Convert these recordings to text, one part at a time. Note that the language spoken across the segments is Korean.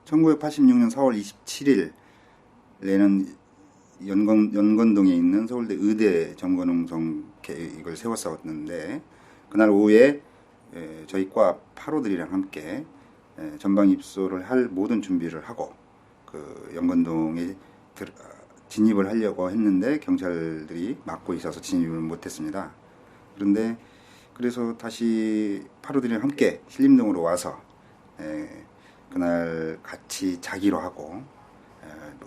1986년 4월 27일에는 연건동에 있는 서울대 의대 정거농성 계획을 세웠었는데, 그날 오후에 저희 과 8호들이랑 함께 전방 입소를 할 모든 준비를 하고 그 연건동에 진입을 하려고 했는데 경찰들이 막고 있어서 진입을 못했습니다. 그래서 다시 8호들이랑 함께 신림동으로 와서 그날 같이 자기로 하고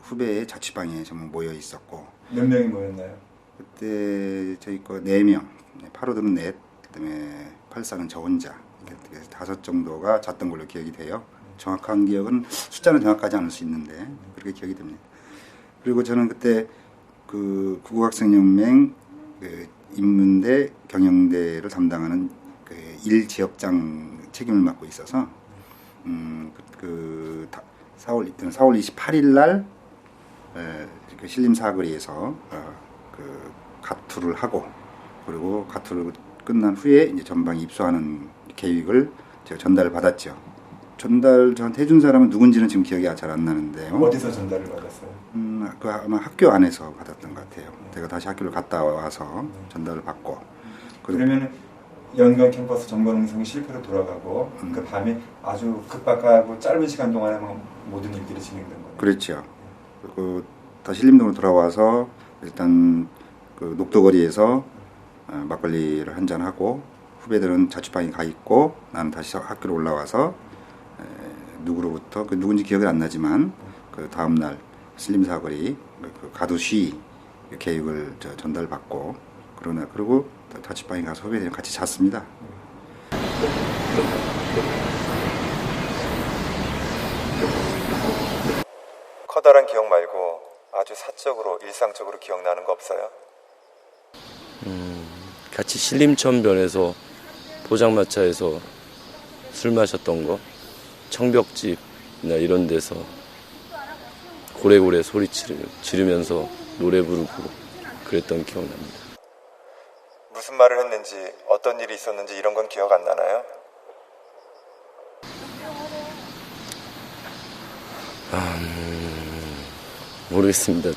후배의 자취방에 전부 모여 있었고. 몇 명이 모였나요? 그때 저희 거 4명, 8호들은 넷, 그다음에 84는 저 혼자, 그래서 5 정도가 잤던 걸로 기억이 돼요. 정확한 기억은 숫자는 정확하지 않을 수 있는데 그렇게 기억이 됩니다. 그리고 저는 그때 그 구국학생연맹 인문대 경영대를 담당하는 그 1지역장 책임을 맡고 있어서 4월 28일 날 그 신림 사거리에서 그 가투를 하고, 그리고 가투를 끝난 후에 이제 전방에 입소하는 계획을 제가 전달을 받았죠. 전달 저한테 해준 사람은 누군지는 지금 기억이 잘 안 나는데요. 어디서 전달을 받았어요? 그 아마 학교 안에서 받았던 것 같아요. 제가 다시 학교를 갔다 와서 전달을 받고. 그러면 연건 캠퍼스 정거농성이 실패로 돌아가고 그 밤에 아주 급박하고 짧은 시간 동안에 모든 일들이 진행된 거예요. 그렇죠. 그리고 다시 신림동으로 돌아와서 일단 그 녹도거리에서 막걸리를 한잔 하고, 후배들은 자취방에 가 있고 나는 다시 학교로 올라와서 누구로부터 그 누군지 기억이 안 나지만 그 다음 날 신림 사거리 그 가두 시 계획을 전달받고, 그리고 자취방에 가서 후배들이랑 같이 잤습니다. 커다란 기억 말고 아주 사적으로 일상적으로 기억나는 거 없어요? 같이 신림천변에서 포장마차에서 술 마셨던 거, 청벽집이나 이런 데서 고래고래 소리 지르면서 노래 부르고 그랬던 기억납니다. 무슨 말을 했는지, 어떤 일이 있었는지 이런 건 기억 안 나나요? 모르겠습니다.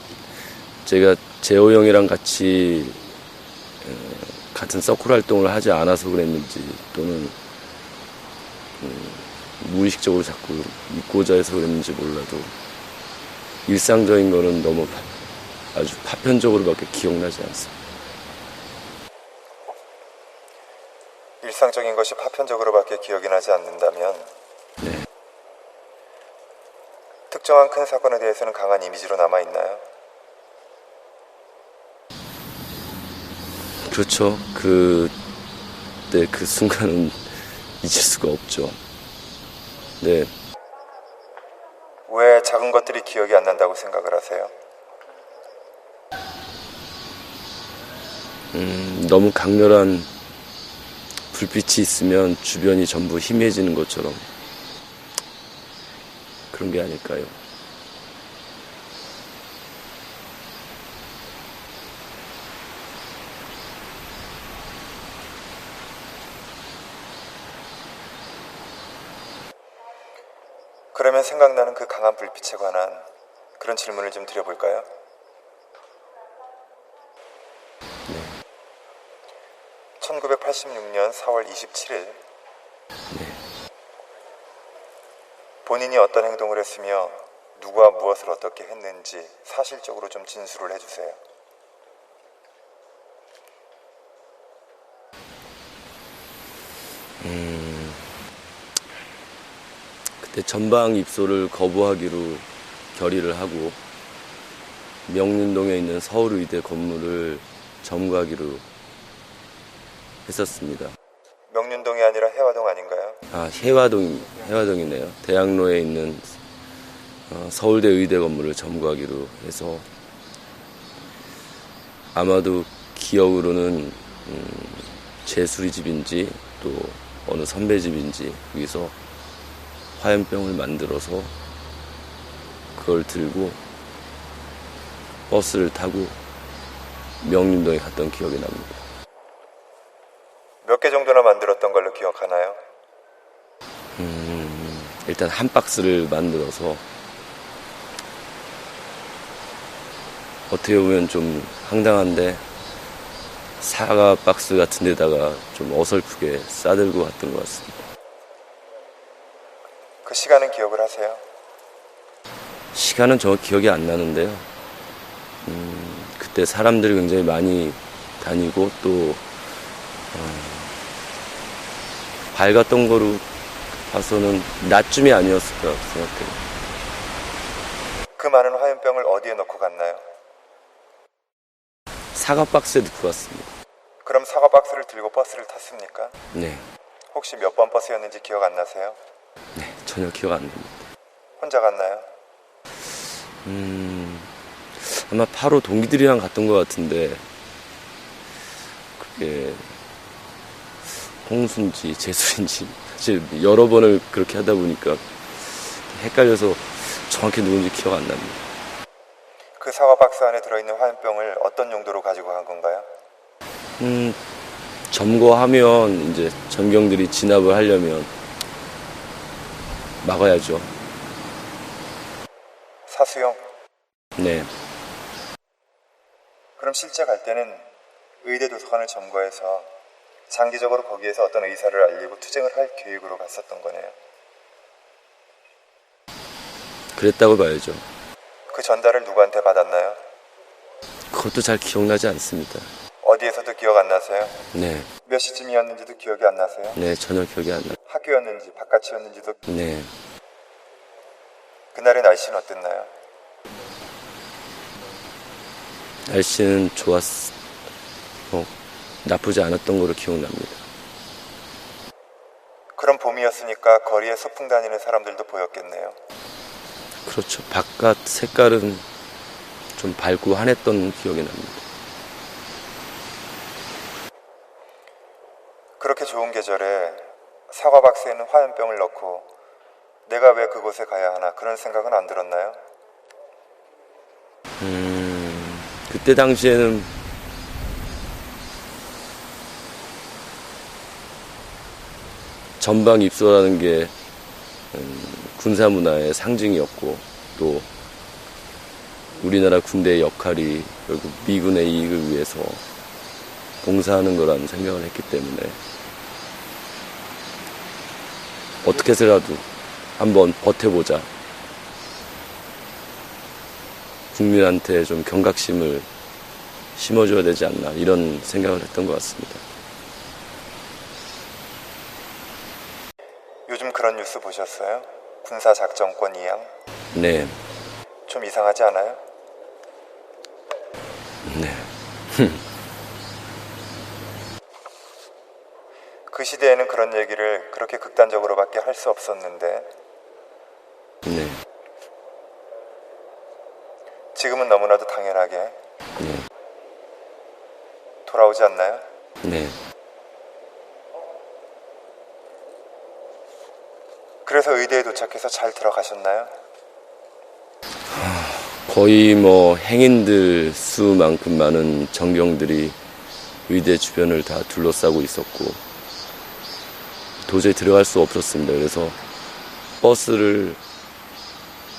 제가 재호 형이랑 같이 같은 서클 활동을 하지 않아서 그랬는지, 또는 무의식적으로 자꾸 잊고자 해서 그랬는지 몰라도 일상적인 거는 너무 아주 파편적으로밖에 기억나지 않습니다. 일상적인 것이 파편적으로밖에 기억이 나지 않는다면 네. 특정한 큰 사건에 대해서는 강한 이미지로 남아있나요? 그렇죠. 그때 그 순간은 잊을 수가 없죠. 네. 왜 작은 것들이 기억이 안 난다고 생각을 하세요? 너무 강렬한 불빛이 있으면 주변이 전부 희미해지는 것처럼 그런 게 아닐까요? 그러면 생각나는 그 강한 불빛에 관한 그런 질문을 좀 드려볼까요? 네. 1986년 4월 27일 네. 본인이 어떤 행동을 했으며 누가 무엇을 어떻게 했는지 사실적으로 좀 진술을 해주세요. 그때 전방 입소를 거부하기로 결의를 하고 명륜동에 있는 서울의대 건물을 점거하기로 했었습니다. 명륜동이 아니라 해화동 아닌가요? 해화동이네요. 대학로에 있는 서울대 의대 건물을 점거하기로 해서, 아마도 기억으로는 제 수리집인지 또 어느 선배 집인지 여기서 화염병을 만들어서 그걸 들고 버스를 타고 명륜동에 갔던 기억이 납니다. 몇 개 정도나 만들었던 걸로 기억하나요? 일단 한 박스를 만들어서 어떻게 보면 좀 황당한데 사과 박스 같은 데다가 좀 어설프게 싸들고 갔던 것 같습니다. 그 시간은 기억을 하세요? 시간은 정확히 기억이 안 나는데요. 그때 사람들이 굉장히 많이 다니고 또 밝았던 거로 봐서는 낮쯤이 아니었을까 생각해요. 그 많은 화염병을 어디에 넣고 갔나요? 사과 박스에 넣고 갔습니다. 그럼 사과 박스를 들고 버스를 탔습니까? 네, 혹시 몇 번 버스였는지 기억 안 나세요? 네, 전혀 기억 안 납니다. 혼자 갔나요? 아마 8호 동기들이랑 갔던 것 같은데 그게 홍수인지 재수인지 사실 여러 번을 그렇게 하다 보니까 헷갈려서 정확히 누군지 기억 안 납니다. 그 사과 박스 안에 들어있는 화염병을 어떤 용도로 가지고 간 건가요? 점거하면 이제 전경들이 진압을 하려면 막아야죠. 사수용? 네, 그럼 실제 갈 때는 의대 도서관을 점거해서 장기적으로 거기에서 어떤 의사를 알리고 투쟁을 할 계획으로 갔었던 거네요. 그랬다고 봐야죠. 그 전달을 누구한테 받았나요? 그것도 잘 기억나지 않습니다. 어디에서도 기억 안 나세요? 네, 몇 시쯤이었는지도 기억이 안 나세요? 네, 전혀 기억이 안 나요. 학교였는지 바깥이었는지도. 네, 그날의 날씨는 어땠나요? 날씨는 나쁘지 않았던 걸로 기억납니다. 그럼 봄이었으니까 거리에 소풍 다니는 사람들도 보였겠네요. 그렇죠. 바깥 색깔은 좀 밝고 환했던 기억이 납니다. 그렇게 좋은 계절에 사과 박스에는 화염병을 넣고 내가 왜 그곳에 가야 하나 그런 생각은 안 들었나요? 그때 당시에는 전방 입소라는 게 군사 문화의 상징이었고 또 우리나라 군대의 역할이 결국 미군의 이익을 위해서 봉사하는 거라는 생각을 했기 때문에 어떻게 해서라도 한번 버텨보자. 국민한테 좀 경각심을 심어줘야 되지 않나 이런 생각을 했던 것 같습니다. 요즘 그런 뉴스 보셨어요? 군사작전권 이양? 네, 좀 이상하지 않아요? 네, 그 시대에는 그런 얘기를 그렇게 극단적으로밖에 할 수 없었는데 네, 지금은 너무나도 당연하게 네, 돌아오지 않나요? 네. 그래서 의대에 도착해서 잘 들어가셨나요? 거의 행인들 수만큼 많은 전경들이 의대 주변을 다 둘러싸고 있었고 도저히 들어갈 수 없었습니다. 그래서 버스를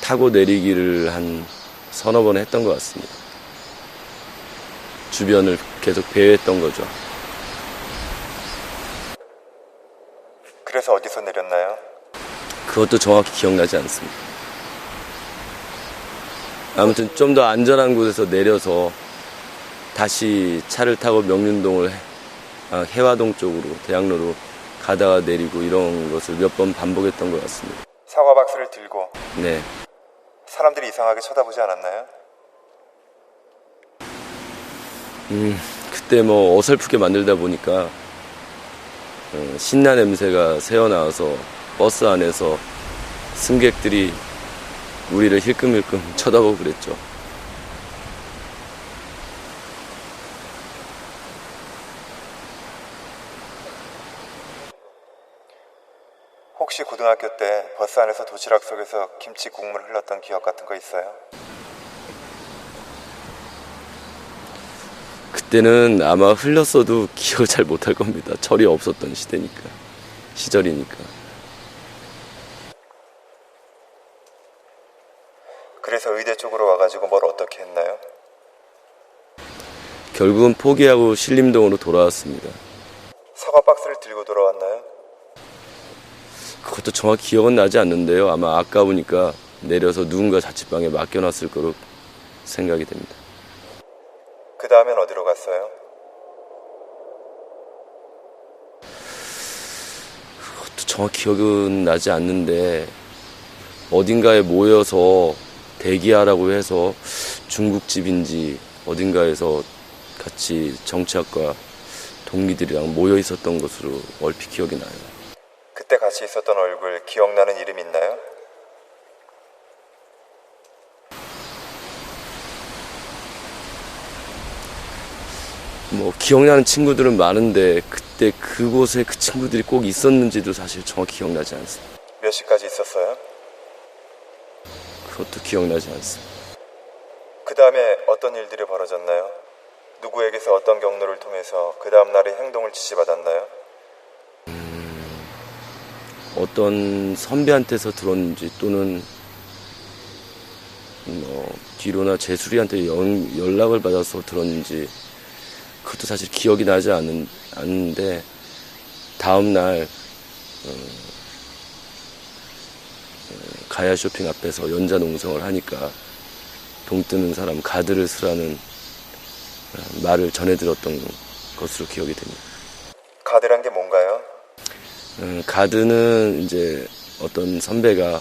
타고 내리기를 한 서너 번 했던 것 같습니다. 주변을 계속 배회했던 거죠. 그래서 어디서 내렸나요? 그것도 정확히 기억나지 않습니다. 아무튼 좀 더 안전한 곳에서 내려서 다시 차를 타고 명륜동을 해화동 쪽으로 대학로로 가다가 내리고 이런 것을 몇 번 반복했던 것 같습니다. 사과 박스를 들고 네, 사람들이 이상하게 쳐다보지 않았나요? 그때 어설프게 만들다 보니까 신나 냄새가 새어나와서 버스 안에서 승객들이 우리를 힐끔힐끔 쳐다보고 그랬죠. 혹시 고등학교 때 버스 안에서 도시락 속에서 김치 국물 흘렀던 기억 같은 거 있어요? 그때는 아마 흘렀어도 기억을 잘 못할 겁니다. 철이 없었던 시절이니까. 계획으로 와가지고 뭘 어떻게 했나요? 결국은 포기하고 신림동으로 돌아왔습니다. 사과 박스를 들고 돌아왔나요? 그것도 정확히 기억은 나지 않는데요. 아마 아까우니까 내려서 누군가 자취방에 맡겨놨을 거로 생각이 됩니다. 그 다음엔 어디로 갔어요? 그것도 정확히 기억은 나지 않는데 어딘가에 모여서 대기하라고 해서 중국집인지 어딘가에서 같이 정치학과 동기들이랑 모여 있었던 것으로 얼핏 기억이 나요. 그때 같이 있었던 얼굴 기억나는 이름 있나요? 뭐 기억나는 친구들은 많은데 그때 그곳에 그 친구들이 꼭 있었는지도 사실 정확히 기억나지 않습니다. 몇 시까지 있었어요? 그것도 기억나지 않습니다. 그 다음에 어떤 일들이 벌어졌나요? 누구에게서 어떤 경로를 통해서 그 다음 날의 행동을 지시받았나요? 어떤 선배한테서 들었는지 또는 뒤로나 제수리한테 연락을 받아서 들었는지 그것도 사실 기억이 나지 않는데 다음 날 가야 쇼핑 앞에서 연자 농성을 하니까 동뜨는 사람 가드를 쓰라는 말을 전해 들었던 것으로 기억이 됩니다. 가드란 게 뭔가요? 가드는 이제 어떤 선배가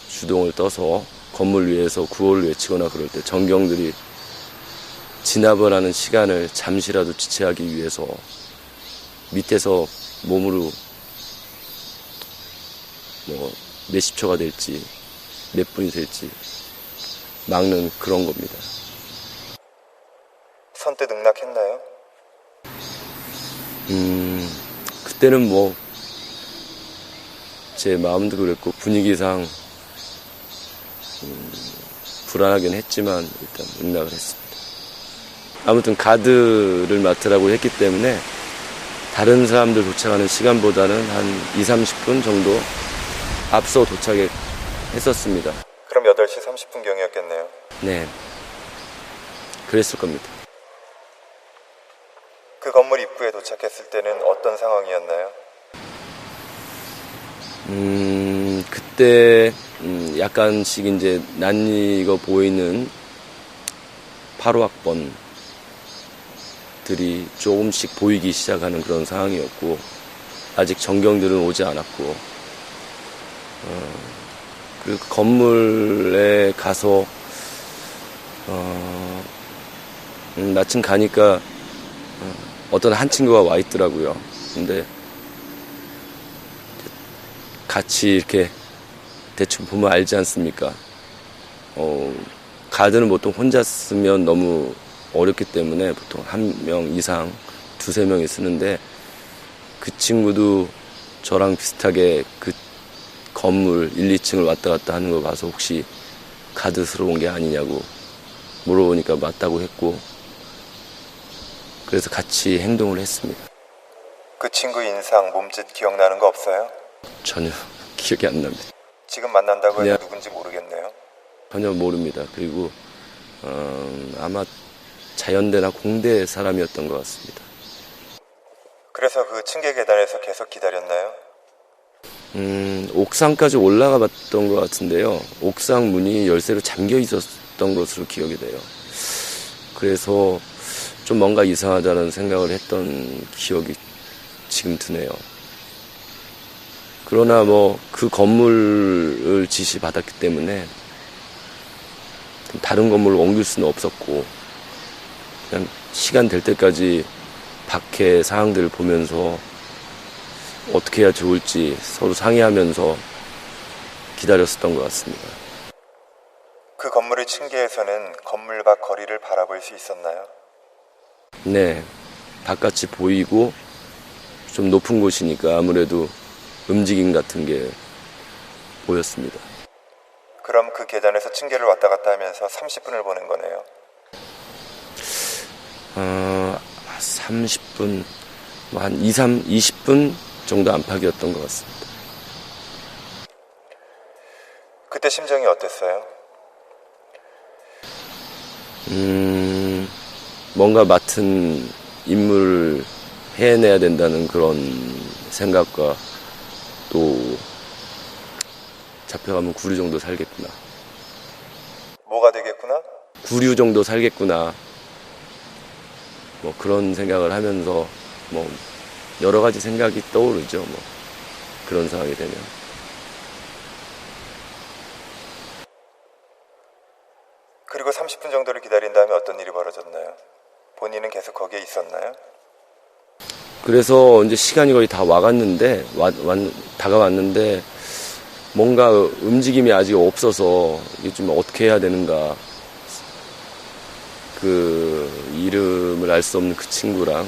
주동을 떠서 건물 위에서 구호를 외치거나 그럴 때 전경들이 진압을 하는 시간을 잠시라도 지체하기 위해서 밑에서 몸으로 뭐 몇십 초가 될지 몇 분이 될지 막는 그런 겁니다. 선뜻 능락했나요? 그때는 뭐 제 마음도 그랬고 분위기상 불안하긴 했지만 일단 능락을 했습니다. 아무튼 가드를 맡으라고 했기 때문에 다른 사람들 도착하는 시간보다는 한 20-30분 정도 앞서 도착했었습니다. 그럼 8시 30분경이었겠네요. 네, 그랬을 겁니다. 그 건물 입구에 도착했을 때는 어떤 상황이었나요? 그때 약간씩 이제 낯익어 보이는 8호 학번들이 조금씩 보이기 시작하는 그런 상황이었고 아직 전경들은 오지 않았고 그 건물에 가서 마침 가니까 어떤 한 친구가 와 있더라고요. 근데 같이 이렇게 대충 보면 알지 않습니까? 가드는 보통 혼자 쓰면 너무 어렵기 때문에 보통 한 명 이상, 2-3명이 쓰는데 그 친구도 저랑 비슷하게 그 건물 1, 2층을 왔다 갔다 하는 거 봐서 혹시 가드스러워 온 게 아니냐고 물어보니까 맞다고 했고 그래서 같이 행동을 했습니다. 그 친구 인상, 몸짓 기억나는 거 없어요? 전혀 기억이 안 납니다. 지금 만난다고 해도 네. 누군지 모르겠네요. 전혀 모릅니다. 그리고 아마 자연대나 공대 사람이었던 것 같습니다. 그래서 그 층계 계단에서 계속 기다렸나요? 옥상까지 올라가 봤던 것 같은데요. 옥상 문이 열쇠로 잠겨 있었던 것으로 기억이 돼요. 그래서 좀 뭔가 이상하다는 생각을 했던 기억이 지금 드네요. 그러나 뭐 그 건물을 지시받았기 때문에 다른 건물로 옮길 수는 없었고 그냥 시간 될 때까지 밖의 상황들을 보면서 어떻게 해야 좋을지 서로 상의하면서 기다렸었던 것 같습니다. 그 건물의 층계에서는 건물 밖 거리를 바라볼 수 있었나요? 네, 바깥이 보이고 좀 높은 곳이니까 아무래도 움직임 같은 게 보였습니다. 그럼 그 계단에서 층계를 왔다 갔다 하면서 30분을 보낸 거네요. 30분, 한 20분 정도 안팎이었던 것 같습니다. 그때 심정이 어땠어요? 뭔가 맡은 임무를 해내야 된다는 그런 생각과 또 잡혀가면 구류 정도 살겠구나. 뭐가 되겠구나? 구류 정도 살겠구나. 뭐 그런 생각을 하면서 뭐 여러 가지 생각이 떠오르죠. 뭐 그런 상황이 되면. 그리고 30분 정도를 기다린 다음에 어떤 일이 벌어졌나요? 본인은 계속 거기에 있었나요? 그래서 이제 시간이 거의 다 와갔는데, 다가왔는데, 뭔가 움직임이 아직 없어서, 이게 좀 어떻게 해야 되는가. 그, 이름을 알 수 없는 그 친구랑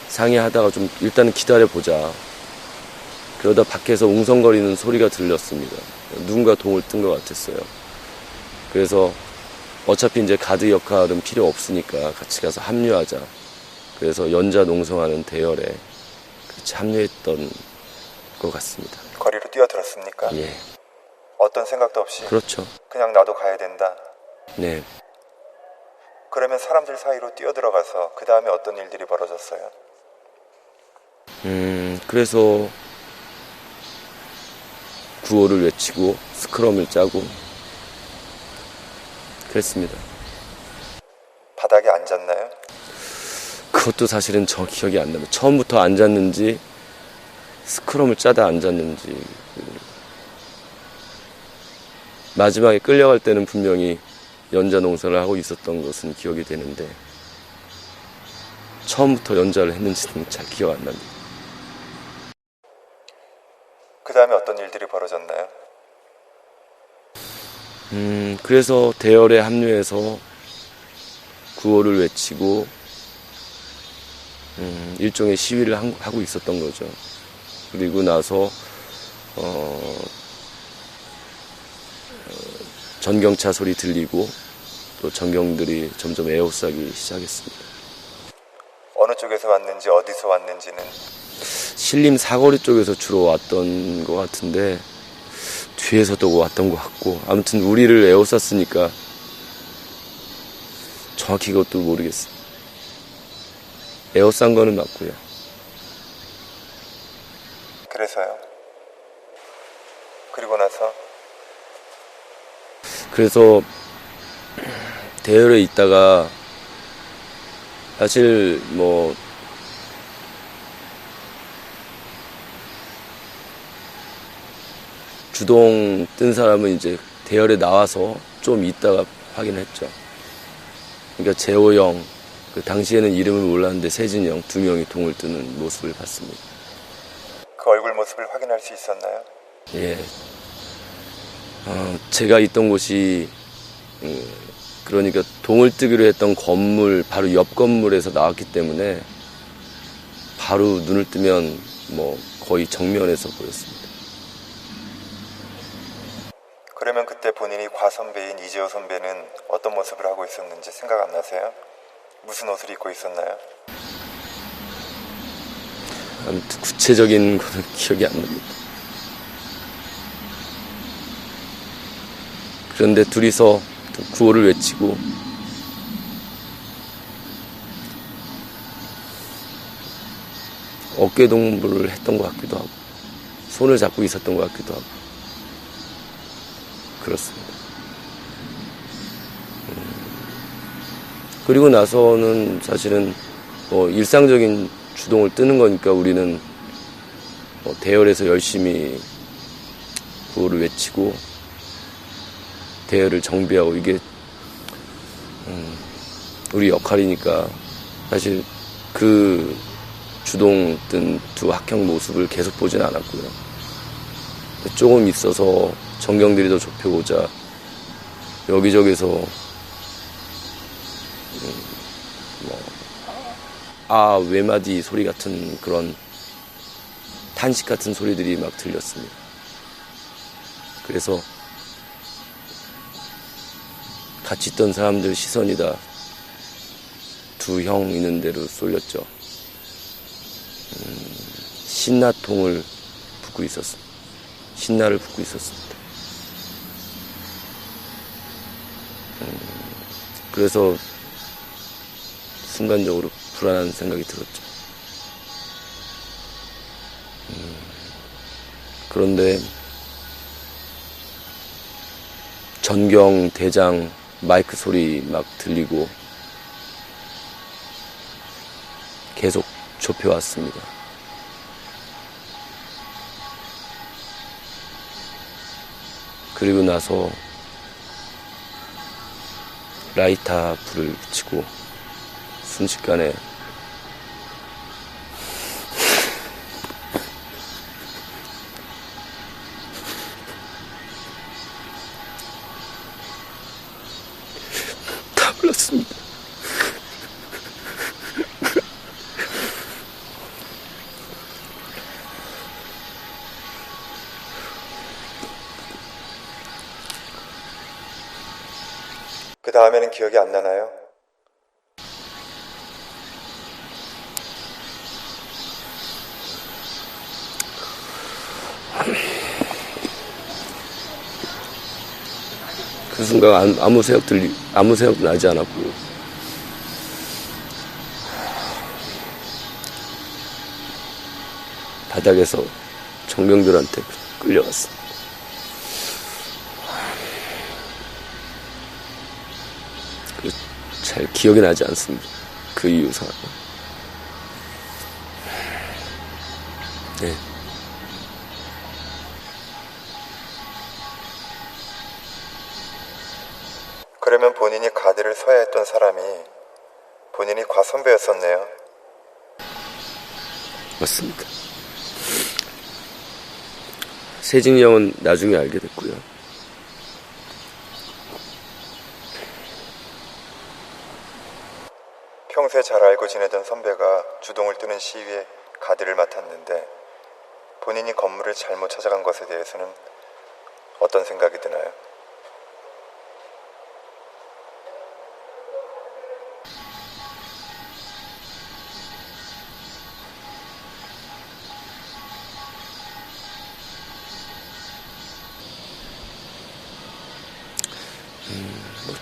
상의하다가 좀 일단은 기다려보자. 그러다 밖에서 웅성거리는 소리가 들렸습니다. 누군가 동을 뜬 것 같았어요. 그래서 어차피 이제 가드 역할은 필요 없으니까 같이 가서 합류하자. 그래서 연자 농성하는 대열에 같이 합류했던 것 같습니다. 거리로 뛰어들었습니까? 예. 어떤 생각도 없이 그렇죠. 그냥 나도 가야 된다. 네. 그러면 사람들 사이로 뛰어들어가서 그 다음에 어떤 일들이 벌어졌어요? 그래서 구호를 외치고 스크럼을 짜고 그랬습니다. 바닥에 앉았나요? 그것도 사실은 저 기억이 안 납니다. 처음부터 앉았는지 스크럼을 짜다 앉았는지 마지막에 끌려갈 때는 분명히 연자 농사를 하고 있었던 것은 기억이 되는데 처음부터 연자를 했는지는 잘 기억 안 납니다. 그 다음에 어떤 일들이 벌어졌나요? 그래서 대열에 합류해서 구호를 외치고 일종의 시위를 하고 있었던 거죠. 그리고 나서 전경차 소리 들리고 또 전경들이 점점 에워싸기 시작했습니다. 어느 쪽에서 왔는지 어디서 왔는지는 신림 사거리 쪽에서 주로 왔던 것 같은데 뒤에서도 왔던 것 같고 아무튼 우리를 에워쌌으니까 정확히 그것도 모르겠어요. 에워싼 거는 맞고요. 그래서요. 그리고 나서 그래서 대열에 있다가 사실 뭐 주동 뜬 사람은 이제 대열에 나와서 좀 있다가 확인했죠. 그러니까 재호 형, 그 당시에는 이름을 몰랐는데 세진이 형 두 명이 동을 뜨는 모습을 봤습니다. 그 얼굴 모습을 확인할 수 있었나요? 예. 제가 있던 곳이 그러니까 동을 뜨기로 했던 건물 바로 옆 건물에서 나왔기 때문에 바로 눈을 뜨면 뭐 거의 정면에서 보였습니다. 그러면 그때 본인이 과선배인 이재호 선배는 어떤 모습을 하고 있었는지 생각 안 나세요? 무슨 옷을 입고 있었나요? 아무튼 구체적인 거는 기억이 안 납니다. 그런데 둘이서 구호를 외치고 어깨 동무를 했던 것 같기도 하고 손을 잡고 있었던 것 같기도 하고 그렇습니다. 그리고 나서는 사실은 뭐 일상적인 주동을 뜨는 거니까 우리는 대열에서 열심히 구호를 외치고 대열을 정비하고 이게 우리 역할이니까 사실 그 주동 뜬 두 학형 모습을 계속 보진 않았고요. 조금 있어서 전경들이 더 좁혀오자 여기저기서 외마디 소리 같은 그런 탄식 같은 소리들이 막 들렸습니다. 그래서 같이 있던 사람들 시선이 다 두 형 있는 데로 쏠렸죠. 신나통을 붓고 있었습니다. 신나를 붓고 있었습니다. 그래서 순간적으로 불안한 생각이 들었죠. 그런데 전경 대장 마이크 소리 막 들리고 계속 좁혀왔습니다. 그리고 나서 라이터 불을 붙이고 순식간에 다 불렀습니다. 그 다음에는 기억이 안 나나요? 그 순간 아무 생각도 나지 않았고, 바닥에서 정병들한테 끌려갔어. 잘 기억이 나지 않습니다. 그 이후 상황. 네. 그러면 본인이 가드를 서야 했던 사람이 본인이 과 선배였었네요. 맞습니다. 세진이 형은 나중에 알게 됐고요. 평소에 잘 알고 지내던 선배가 주동을 뜨는 시위에 가드를 맡았는데 본인이 건물을 잘못 찾아간 것에 대해서는 어떤 생각이 드나요?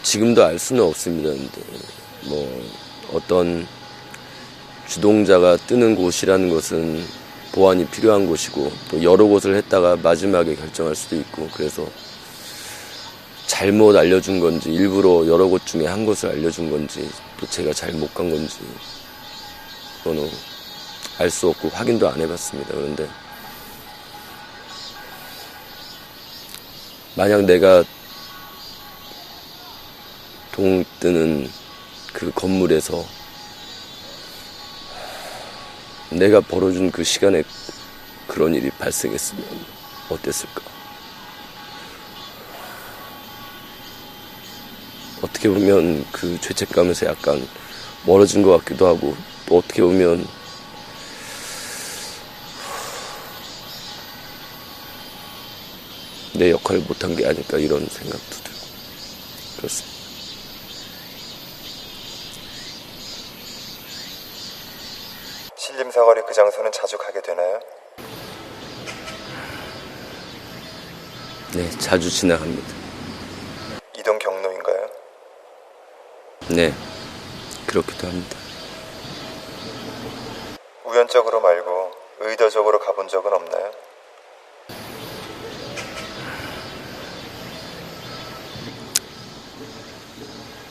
지금도 알 수는 없습니다. 근데 어떤 주동자가 뜨는 곳이라는 것은 보안이 필요한 곳이고 또 여러 곳을 했다가 마지막에 결정할 수도 있고, 그래서 잘못 알려준 건지 일부러 여러 곳 중에 한 곳을 알려준 건지 또 제가 잘 못 간 건지 그거는 알 수 없고 확인도 안 해봤습니다. 그런데 만약 내가 동 뜨는 그 건물에서 내가 벌어준 그 시간에 그런 일이 발생했으면 어땠을까? 어떻게 보면 그 죄책감에서 약간 멀어진 것 같기도 하고, 또 어떻게 보면 내 역할을 못한 게 아닐까 이런 생각도 들고 그렇습니다. 신림사거리 그 장소는 자주 가게 되나요? 네, 자주 지나갑니다. 이동 경로인가요? 네, 그렇기도 합니다. 우연적으로 말고 의도적으로 가본 적은 없나요?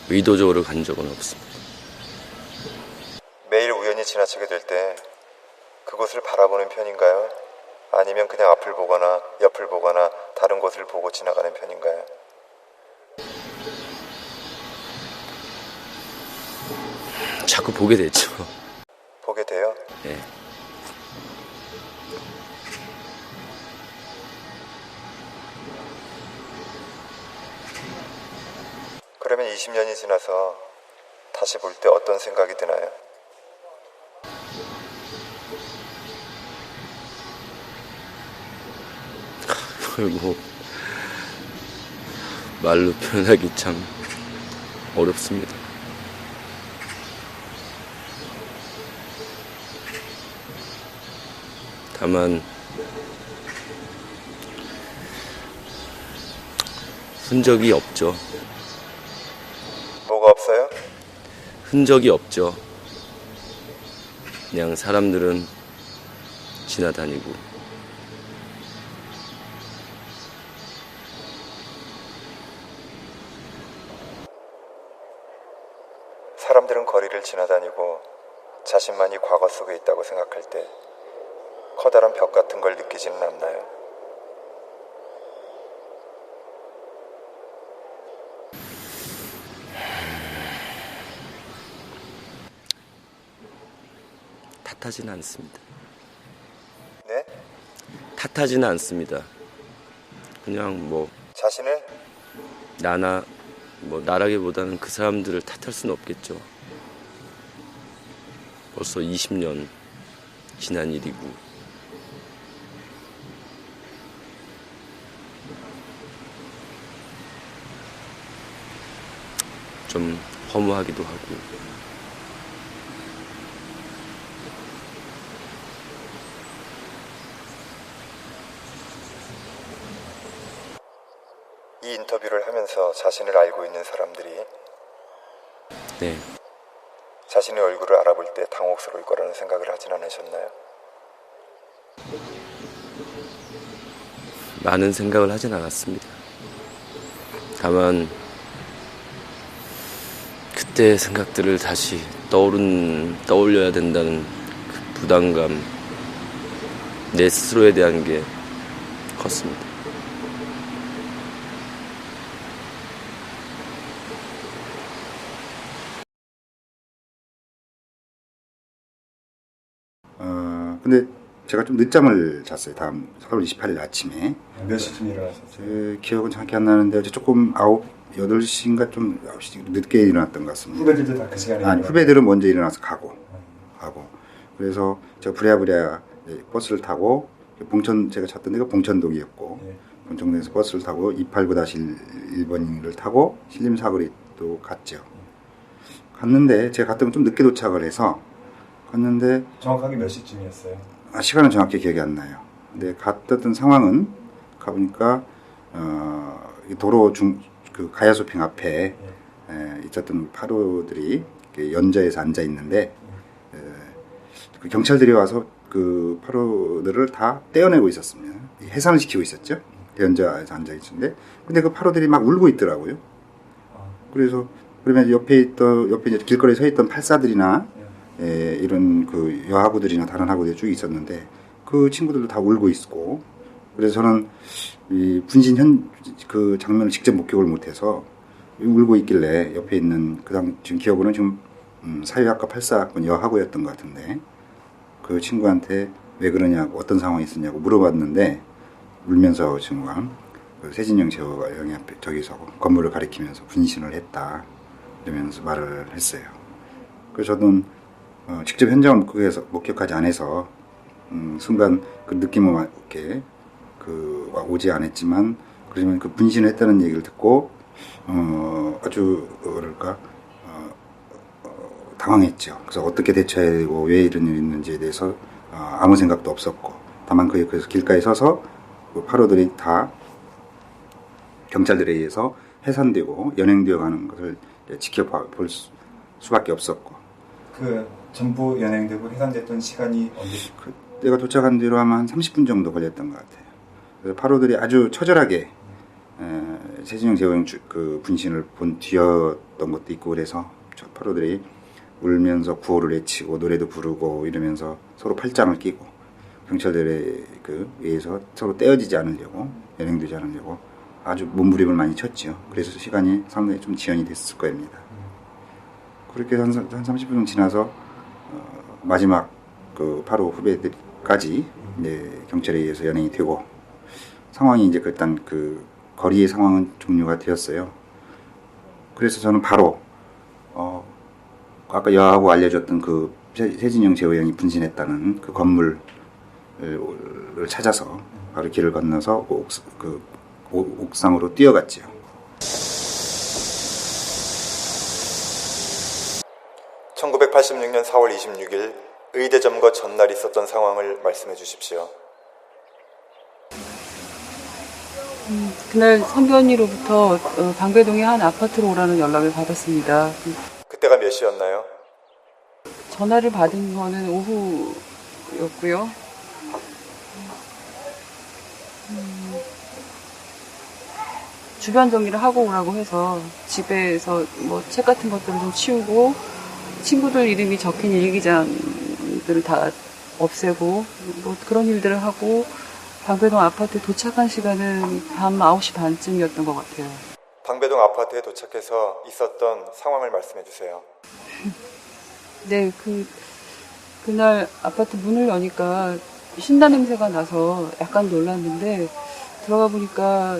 의도적으로 간 적은 없습니다. 매일 우연히 지나치게 될 때 그곳을 바라보는 편인가요? 아니면 그냥 앞을 보거나 옆을 보거나 다른 곳을 보고 지나가는 편인가요? 자꾸 보게 되죠. 보게 돼요? 네. 그러면 20년이 지나서 다시 볼 때 어떤 생각이 드나요? 그걸 말로 표현하기 참 어렵습니다. 다만 흔적이 없죠. 뭐가 증거가 없어요? 흔적이 없죠. 그냥 사람들은 지나다니고. 사람들은 거리를 지나다니고 자신만이 과거 속에 있다고 생각할 때 커다란 벽 같은 걸 느끼지는 않나요? 탓하지는 않습니다. 네? 탓하지는 않습니다. 그냥 뭐 자신을 나라기보다는 그 사람들을 탓할 수는 없겠죠. 벌써 20년 지난 일이고. 좀 허무하기도 하고. 이 인터뷰를 하면서 자신을 알고 있는 사람들이 네, 자신의 얼굴을 알아볼 때 당혹스러울 거라는 생각을 하진 않으셨나요? 많은 생각을 하진 않았습니다. 다만 그때의 생각들을 다시 떠올려야 된다는 그 부담감, 내 스스로에 대한 게 컸습니다. 근데 제가 좀 늦잠을 잤어요. 다음 4월 28일 아침에. 몇 시쯤 일어나셨어요? 제 기억은 정확히 안 나는데 어제 조금 8시인가 좀 9시 늦게 일어났던 것 같습니다. 후배들도 다 그 시간에 아니, 후배들은 먼저 일어나서 가고. 그래서 제가 부랴부랴 버스를 타고 제가 찾던 데가 봉천동이었고, 예. 봉천동에서 버스를 타고 289-1번을 타고 신림사거리도 갔죠. 갔는데 제가 갔던 건 좀 늦게 도착을 해서 갔는데 정확하게 몇 시쯤이었어요? 시간은 정확히 기억이 안 나요. 근데 갔던 상황은 가보니까 도로 그 가야쇼핑 앞에 있었던 파로들이 연좌에서 앉아 있는데 그 경찰들이 와서 그 파로들을 다 떼어내고 있었습니다. 해산을 시키고 있었죠. 연좌에서 앉아 있었는데 근데 그 파로들이 막 울고 있더라고요. 그래서 그러면 옆에 이제 길거리에 서 있던 팔사들이나 이런 그 여하구들이나 다른 하구들이 쭉 있었는데 그 친구들도 다 울고 있고 그래서 저는 이 분신 그 장면을 직접 목격을 못해서 울고 있길래 옆에 있는 지금 기억으로는 지금 사회학과 84학번 여하구였던 것 같은데 그 친구한테 왜 그러냐고 어떤 상황이 있었냐고 물어봤는데 울면서 친구가 그 세진영 제호가 여기 앞에 저기서 건물을 가리키면서 분신을 했다 이러면서 말을 했어요. 그래서 저는 직접 현장을 목격하지 않아서 순간 그 느낌은 이렇게 오지 않았지만 그러지만 그 분신을 했다는 얘기를 듣고 아주 뭐랄까 당황했죠. 그래서 어떻게 대처해야 되고 왜 이런 일이 있는지에 대해서 아무 생각도 없었고 다만 그래서 길가에 서서 그 파로들이 다 경찰들에 의해서 해산되고 연행되어 가는 것을 지켜볼 수밖에 없었고 그 전부 연행되고 해산됐던 시간이 언제? 내가 도착한 뒤로 아마 한 30분 정도 걸렸던 것 같아요. 그래서 파로들이 아주 처절하게 세진영 제호형 그 분신을 본 뒤였던 것도 있고 그래서 파로들이 울면서 구호를 외치고 노래도 부르고 이러면서 서로 팔짱을 끼고 경찰들에 의해서 서로 떼어지지 않으려고 연행되지 않으려고 아주 몸부림을 많이 쳤죠. 그래서 시간이 상당히 좀 지연이 됐을 겁니다. 그렇게 한 30분 지나서 마지막 그 파로 후배들까지 경찰에 의해서 연행이 되고 상황이 이제 일단 그 거리의 상황은 종료가 되었어요. 그래서 저는 바로 아까 여하고 알려줬던 그 세진영 제호형이 분신했다는 그 건물을 찾아서 바로 길을 건너서 옥상으로 뛰어갔죠. (1986년 4월 26일) 의대 점거 전날 있었던 상황을 말씀해 주십시오. 그날 선배 언니로부터 방배동의 한 아파트로 오라는 연락을 받았습니다. 그때가 몇 시였나요? 전화를 받은 거는 오후였고요. 주변 정리를 하고 오라고 해서 집에서 뭐 책 같은 것들을 좀 치우고 친구들 이름이 적힌 일기장들을 다 없애고 뭐 그런 일들을 하고 방배동 아파트에 도착한 시간은 밤 9시 반쯤이었던 것 같아요. 방배동 아파트에 도착해서 있었던 상황을 말씀해 주세요. 네, 그날 아파트 문을 여니까 신나 냄새가 나서 약간 놀랐는데 들어가 보니까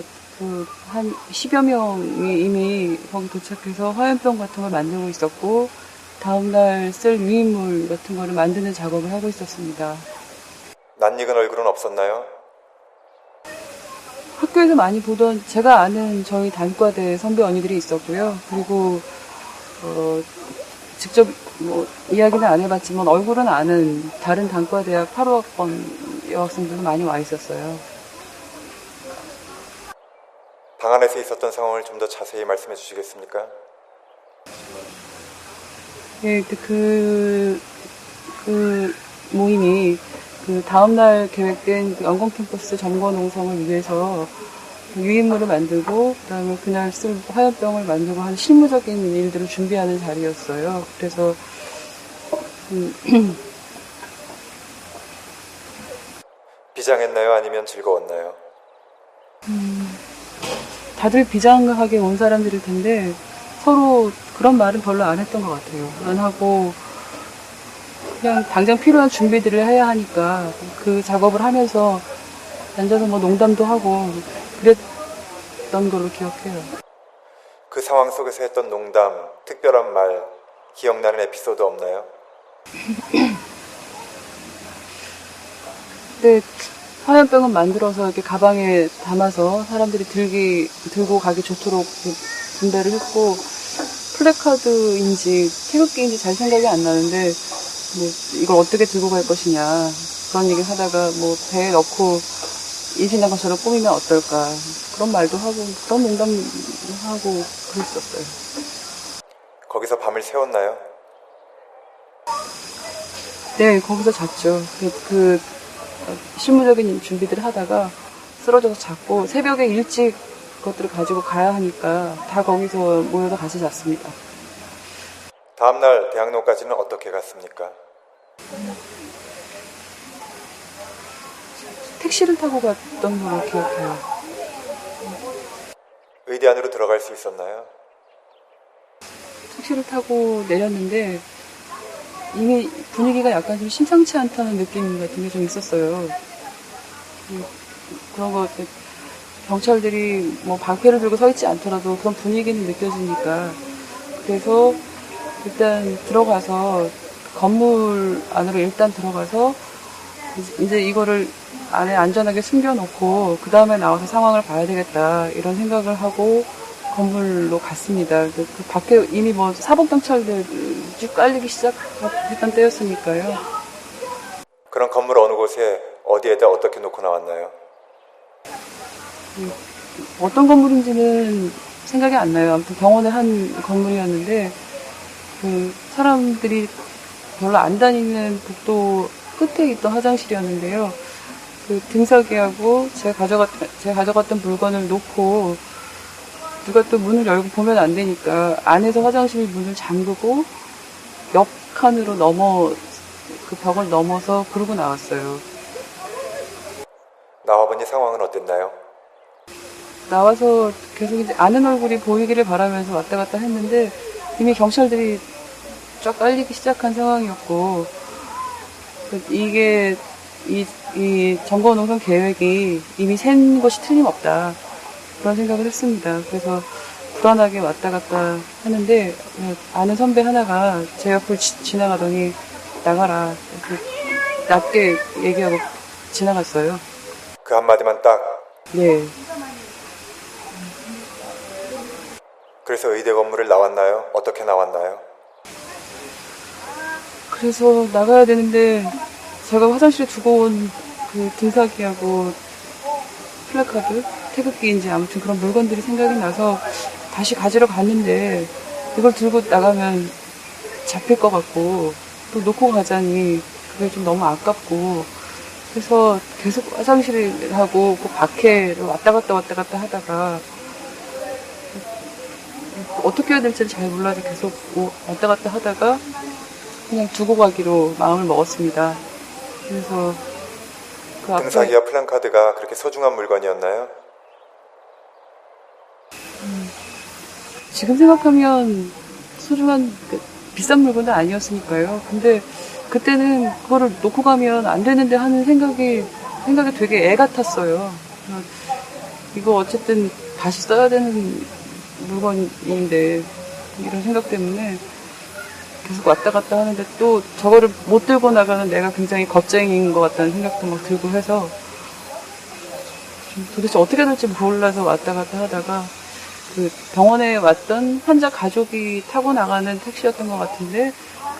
한 10여 명이 이미 거기 도착해서 화염병 같은 걸 만들고 있었고 다음날 쓸 유인물 같은 거를 만드는 작업을 하고 있었습니다. 낯익은 얼굴은 없었나요? 학교에서 많이 보던 제가 아는 저희 단과대 선배 언니들이 있었고요. 그리고 직접 뭐 이야기는 안 해봤지만 얼굴은 아는 다른 단과대학 8호학번 여학생들도 많이 와 있었어요. 방 안에서 있었던 상황을 좀 더 자세히 말씀해 주시겠습니까? 예, 그 모임이 다음날 계획된 연공 캠퍼스 점거 농성을 위해서 유인물을 만들고 그다음에 그날 쓸 화염병을 만들고 하는 실무적인 일들을 준비하는 자리였어요. 그래서 비장했나요? 아니면 즐거웠나요? 다들 비장하게 온 사람들일 텐데 서로 그런 말은 별로 안 했던 것 같아요. 안 하고 그냥 당장 필요한 준비들을 해야 하니까 그 작업을 하면서 앉아서 뭐 농담도 하고 그랬던 걸로 기억해요. 그 상황 속에서 했던 농담, 특별한 말, 기억나는 에피소드 없나요? 그때 화염병은 만들어서 이렇게 가방에 담아서 사람들이 들고 가기 좋도록 분배를 했고 플래카드인지 태극기인지 잘 생각이 안 나는데 뭐 이걸 어떻게 들고 갈 것이냐 그런 얘기를 하다가 뭐 배에 넣고 임신한 것처럼 꾸미면 어떨까 그런 말도 하고 그런 농담도 하고 그랬었어요. 거기서 밤을 새웠나요? 네, 거기서 잤죠. 실무적인 준비들을 하다가 쓰러져서 잤고 새벽에 일찍 그것들을 가지고 가야 하니까 다 거기서 모여서 같이 잤습니다. 다음날 대학로까지는 어떻게 갔습니까? 택시를 타고 갔던 걸로 기억해요. 의대 안으로 들어갈 수 있었나요? 택시를 타고 내렸는데 이미 분위기가 약간 좀 심상치 않다는 느낌 같은 게 좀 있었어요. 그런 거 경찰들이 뭐 방패를 들고 서 있지 않더라도 그런 분위기는 느껴지니까 그래서 일단 들어가서 건물 안으로 일단 들어가서 이제 이거를 안에 안전하게 숨겨놓고 그 다음에 나와서 상황을 봐야 되겠다 이런 생각을 하고 건물로 갔습니다. 그 밖에 이미 뭐 사복경찰들 쭉 깔리기 시작했던 때였으니까요. 그런 건물 어느 곳에 어디에다 어떻게 놓고 나왔나요? 어떤 건물인지는 생각이 안 나요. 아무튼 병원의 한 건물이었는데 그 사람들이 별로 안 다니는 복도 끝에 있던 화장실이었는데요. 그 등사기하고 제가 가져갔던 물건을 놓고 누가 또 문을 열고 보면 안 되니까 안에서 화장실 문을 잠그고 옆 칸으로 그 벽을 넘어서 그러고 나왔어요. 나와보니 상황은 어땠나요? 나와서 계속 이제 아는 얼굴이 보이기를 바라면서 왔다 갔다 했는데 이미 경찰들이 쫙 깔리기 시작한 상황이었고 이게 이 점거농성 계획이 이미 센 것이 틀림없다 그런 생각을 했습니다. 그래서 불안하게 왔다 갔다 하는데 아는 선배 하나가 제 옆을 지나가더니 나가라 이렇게 낮게 얘기하고 지나갔어요. 그 한마디만 딱. 네. 그래서 의대 건물을 나왔나요? 어떻게 나왔나요? 그래서 나가야 되는데 제가 화장실에 두고 온 그 등사기하고 플래카드, 태극기인지 아무튼 그런 물건들이 생각이 나서 다시 가지러 갔는데 이걸 들고 나가면 잡힐 것 같고 또 놓고 가자니 그게 좀 너무 아깝고 그래서 계속 화장실하고 그 밖에를 왔다 갔다 하다가 어떻게 해야 될지 잘 몰라서 계속 왔다 갔다 하다가 그냥 두고 가기로 마음을 먹었습니다. 그래서 그 앞에 등사기와 플랜카드가 그렇게 소중한 물건이었나요? 지금 생각하면 소중한 비싼 물건은 아니었으니까요. 근데 그때는 그거를 놓고 가면 안 되는데 하는 생각이 되게 애 같았어요. 이거 어쨌든 다시 써야 되는 물건인데 이런 생각 때문에 계속 왔다 갔다 하는데 또 저거를 못 들고 나가는 내가 굉장히 겁쟁이인 것 같다는 생각도 막 들고 해서 도대체 어떻게 해야 될지 몰라서 왔다 갔다 하다가 그 병원에 왔던 환자 가족이 타고 나가는 택시였던 것 같은데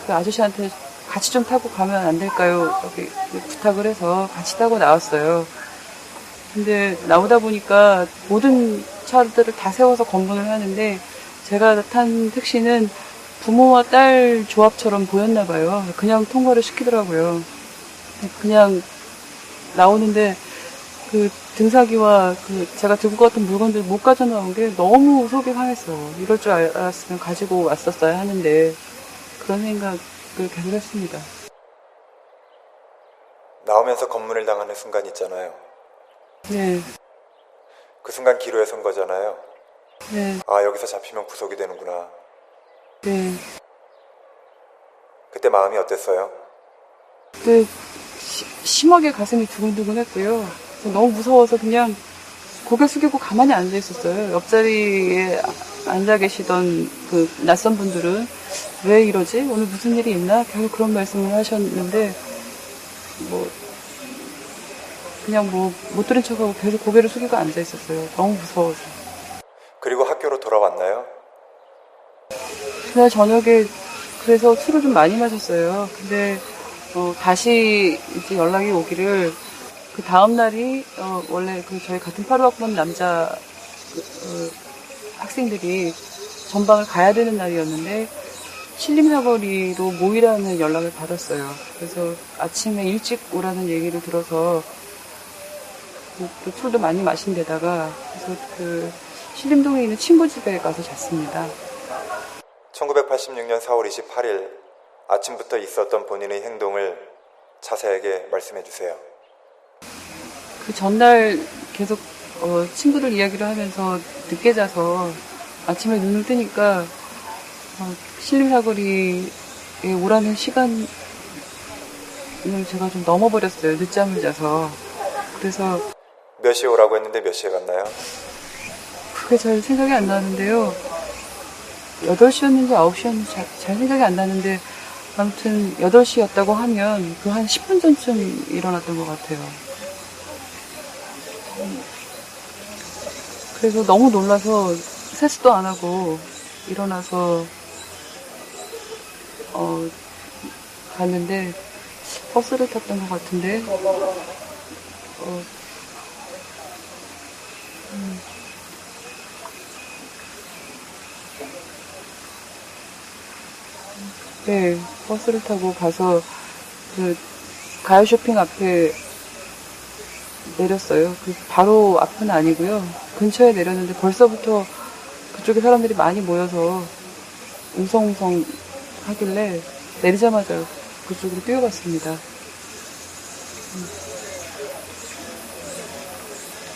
그 아저씨한테 같이 좀 타고 가면 안 될까요? 이렇게 부탁을 해서 같이 타고 나왔어요. 근데 나오다 보니까 모든 차들을 다 세워서 검문을 하는데 제가 탄 택시는 부모와 딸 조합처럼 보였나 봐요. 그냥 통과를 시키더라고요. 그냥 나오는데 그 등사기와 그 제가 들고 갔던 물건들 못 가져 나온 게 너무 속이 상했어요. 이럴 줄 알았으면 가지고 왔었어야 하는데 그런 생각을 계속 했습니다. 나오면서 검문을 당하는 순간 있잖아요. 네. 그 순간 기로에 선 거잖아요. 네. 아, 여기서 잡히면 구속이 되는구나. 네. 그때 마음이 어땠어요? 그때 심하게 가슴이 두근두근 했고요. 너무 무서워서 그냥 고개 숙이고 가만히 앉아 있었어요. 옆자리에 앉아 계시던 그 낯선 분들은 왜 이러지? 오늘 무슨 일이 있나? 계속 그런 말씀을 하셨는데 그냥 못 들은 척하고 계속 고개를 숙이고 앉아 있었어요. 너무 무서워서. 그리고 학교로 돌아왔나요? 그날 저녁에 그래서 술을 좀 많이 마셨어요. 근데 다시 이제 연락이 오기를 그 다음 날이 원래 그 저희 같은 8호학번 남자 학생들이 전방을 가야 되는 날이었는데 신림사거리로 모이라는 연락을 받았어요. 그래서 아침에 일찍 오라는 얘기를 들어서 또 술도 많이 마신 데다가 그래서 그 신림동에 있는 친구 집에 가서 잤습니다. 1986년 4월 28일 아침부터 있었던 본인의 행동을 자세하게 말씀해 주세요. 그 전날 계속 친구들 이야기를 하면서 늦게 자서 아침에 눈을 뜨니까 신림사거리에 오라는 시간을 제가 좀 넘어버렸어요. 늦잠을 자서. 그래서 몇 시에 오라고 했는데 몇 시에 갔나요? 그게 잘 생각이 안 나는데요. 8시였는지 9시였는지 잘 생각이 안 나는데 아무튼 8시였다고 하면 그 한 10분 전쯤 일어났던 것 같아요. 그래서 너무 놀라서 세수도 안 하고 일어나서 갔는데 버스를 탔던 것 같은데 네, 버스를 타고 가서 그 가요 쇼핑 앞에 내렸어요. 그 바로 앞은 아니고요. 근처에 내렸는데 벌써부터 그쪽에 사람들이 많이 모여서 웅성웅성 하길래 내리자마자 그쪽으로 뛰어갔습니다.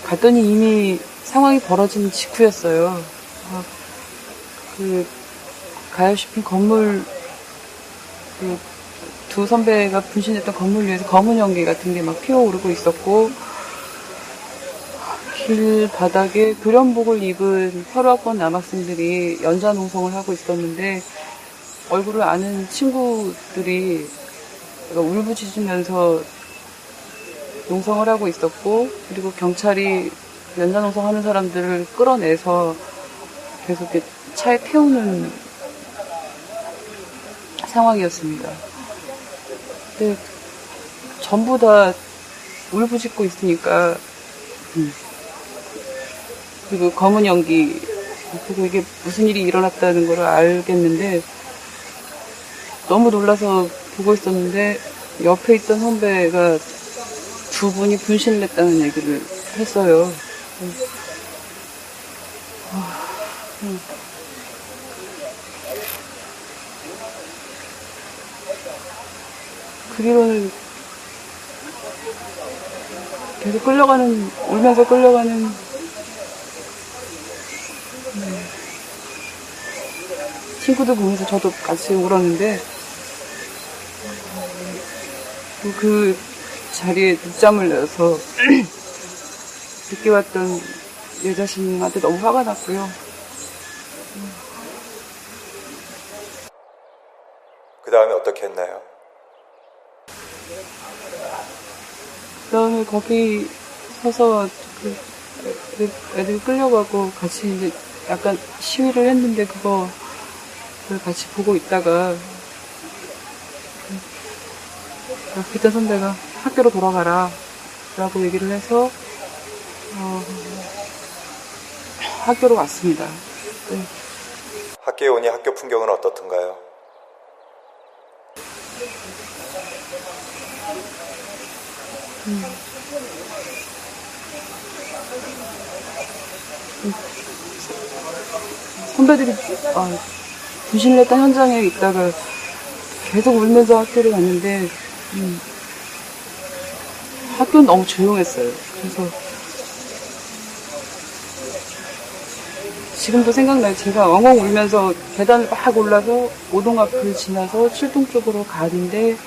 갔더니 이미 상황이 벌어진 직후였어요. 그 가요 쇼핑 건물 그 두 선배가 분신했던 건물 위에서 검은 연기 같은 게 막 피어오르고 있었고 길 바닥에 교련복을 입은 8호학번 남학생들이 연좌농성을 하고 있었는데 얼굴을 아는 친구들이 울부짖으면서 농성을 하고 있었고 그리고 경찰이 연좌농성하는 사람들을 끌어내서 계속 이렇게 차에 태우는 상황이었습니다. 근데 전부 다 울부짖고 있으니까 그리고 검은 연기, 그리고 이게 무슨 일이 일어났다는 걸 알겠는데 너무 놀라서 보고 있었는데 옆에 있던 선배가 두 분이 분신을 했다는 얘기를 했어요. 그 뒤로는 계속 울면서 끌려가는 친구들 보면서 저도 같이 울었는데 그 자리에 늦잠을 내서 늦게 왔던 여자친구한테 너무 화가 났고요. 그 다음에 어떻게 했나요? 그 다음에 거기 서서 애들 끌려가고 같이 이제 약간 시위를 했는데 그거를 같이 보고 있다가 옆에 있던 선배가 학교로 돌아가라 라고 얘기를 해서 학교로 왔습니다. 네. 학교에 오니 학교 풍경은 어떻던가요? 선배들이 분신을 했던 현장에 있다가 계속 울면서 학교를 갔는데 학교는 너무 조용했어요. 그래서 지금도 생각나요. 제가 엉엉 울면서 계단을 막 올라서 5동 앞을 지나서 7동 쪽으로 가는데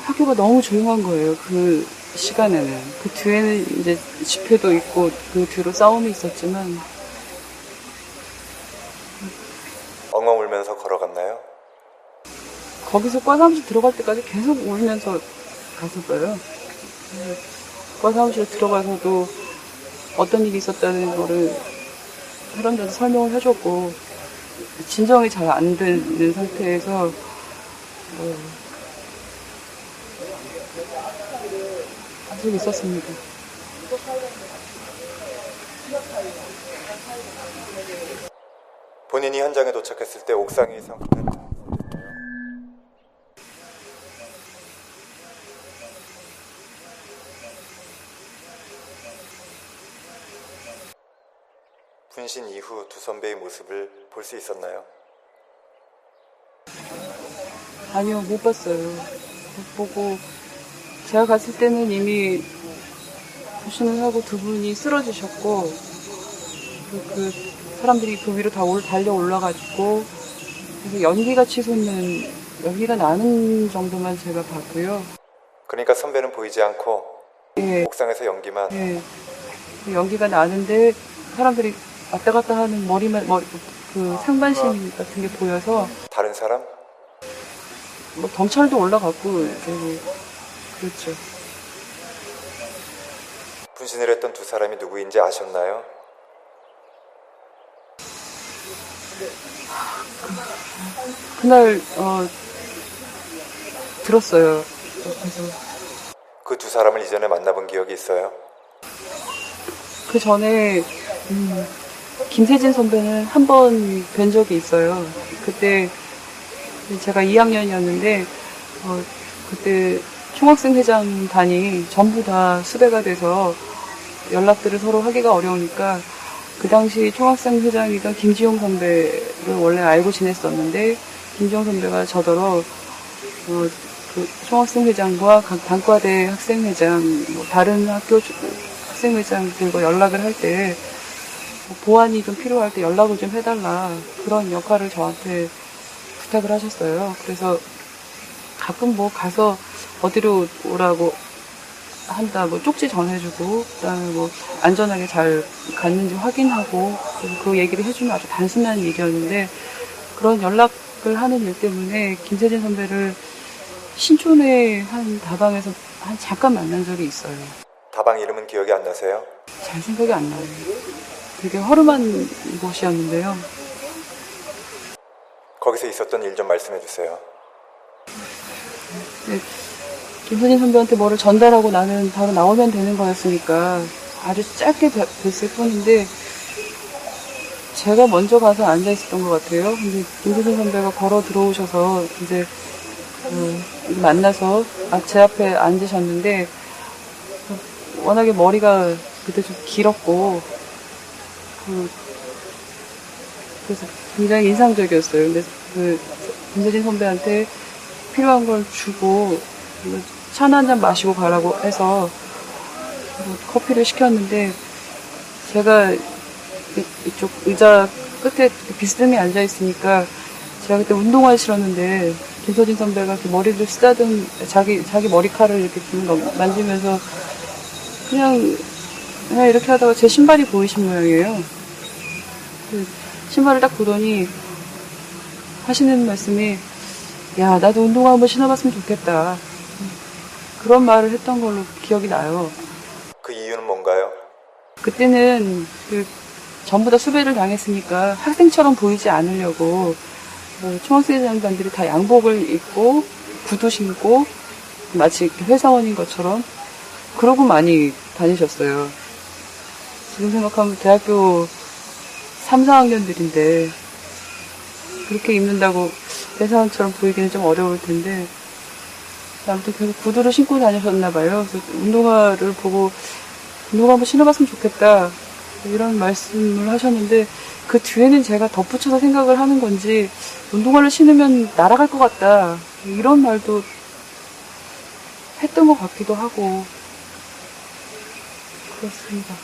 학교가 너무 조용한 거예요. 그 시간에는. 그 뒤에는 이제 집회도 있고 그 뒤로 싸움이 있었지만 엉엉 울면서 걸어갔나요? 거기서 과사무실 들어갈 때까지 계속 울면서 갔었어요. 과사무실 들어가서도 어떤 일이 있었다는 거를 사람들한테 설명을 해줬고 진정이 잘 안 되는 상태에서 계속 있었습니다. 본인이 현장에 도착했을 때 옥상에 이상 분신 이후 두 선배의 모습을 볼 수 있었나요? 아니요, 못 봤어요. 못 보고 제가 갔을 때는 이미 부신을 하고 두 분이 쓰러지셨고 그 사람들이 그 위로 다 달려 올라가지고 그래서 연기가 나는 정도만 제가 봤고요. 그러니까 선배는 보이지 않고 예, 옥상에서 연기만. 예. 그 연기가 나는데 사람들이 왔다 갔다 하는 그 상반신 같은 게 보여서 다른 사람? 뭐 경찰도 올라갔고 이렇게 그렇죠. 분신을 했던 두 사람이 누구인지 아셨나요? 그날 들었어요. 그래서 그 두 사람을 이전에 만나본 기억이 있어요? 그 전에 김세진 선배는 한 번 뵌 적이 있어요. 그때 제가 2학년이었는데 그때 총학생회장단이 전부 다 수배가 돼서 연락들을 서로 하기가 어려우니까 그 당시 총학생회장이던 김지용 선배를 원래 알고 지냈었는데 김지용 선배가 저더러 그 총학생회장과 각 단과대 학생회장, 다른 학교 학생회장들과 연락을 할 때 보안이 좀 필요할 때 연락을 좀 해달라 그런 역할을 저한테 부탁을 하셨어요. 그래서 가끔 가서 어디로 오라고 한다, 쪽지 전해주고, 그다음에 안전하게 잘 갔는지 확인하고, 그 얘기를 해주면 아주 단순한 얘기였는데, 그런 연락을 하는 일 때문에 김세진 선배를 신촌의 한 다방에서 잠깐 만난 적이 있어요. 다방 이름은 기억이 안 나세요? 잘 생각이 안 나요. 되게 허름한 곳이었는데요. 거기서 있었던 일 좀 말씀해 주세요. 김선진 선배한테 뭐를 전달하고 나는 바로 나오면 되는 거였으니까 아주 짧게 뵀을 뿐인데 제가 먼저 가서 앉아 있었던 것 같아요. 근데 김세진 선배가 걸어 들어오셔서 이제 만나서 제 앞에 앉으셨는데 워낙에 머리가 그때 좀 길었고 그래서 굉장히 인상적이었어요. 근데 김세진 선배한테 필요한 걸 주고 차나 한 잔 마시고 가라고 해서 커피를 시켰는데 제가 이쪽 의자 끝에 비스듬히 앉아 있으니까 제가 그때 운동화를 신었는데 김서진 선배가 그 머리를 쓰다듬 자기 머리카락을 이렇게 만지면서 그냥 이렇게 하다가 제 신발이 보이신 모양이에요. 신발을 딱 보더니 하시는 말씀이 야 나도 운동화 한번 신어봤으면 좋겠다. 그런 말을 했던 걸로 기억이 나요. 그 이유는 뭔가요? 그때는 전부 다 수배를 당했으니까 학생처럼 보이지 않으려고 총학생회장단들이 다 양복을 입고 구두 신고 마치 회사원인 것처럼 그러고 많이 다니셨어요. 지금 생각하면 대학교 3, 4학년들인데 그렇게 입는다고 회사원처럼 보이기는 좀 어려울 텐데 아무튼 계속 구두를 신고 다니셨나 봐요. 그래서 운동화를 보고 운동화 한번 신어봤으면 좋겠다 이런 말씀을 하셨는데 그 뒤에는 제가 덧붙여서 생각을 하는 건지 운동화를 신으면 날아갈 것 같다 이런 말도 했던 것 같기도 하고 그렇습니다.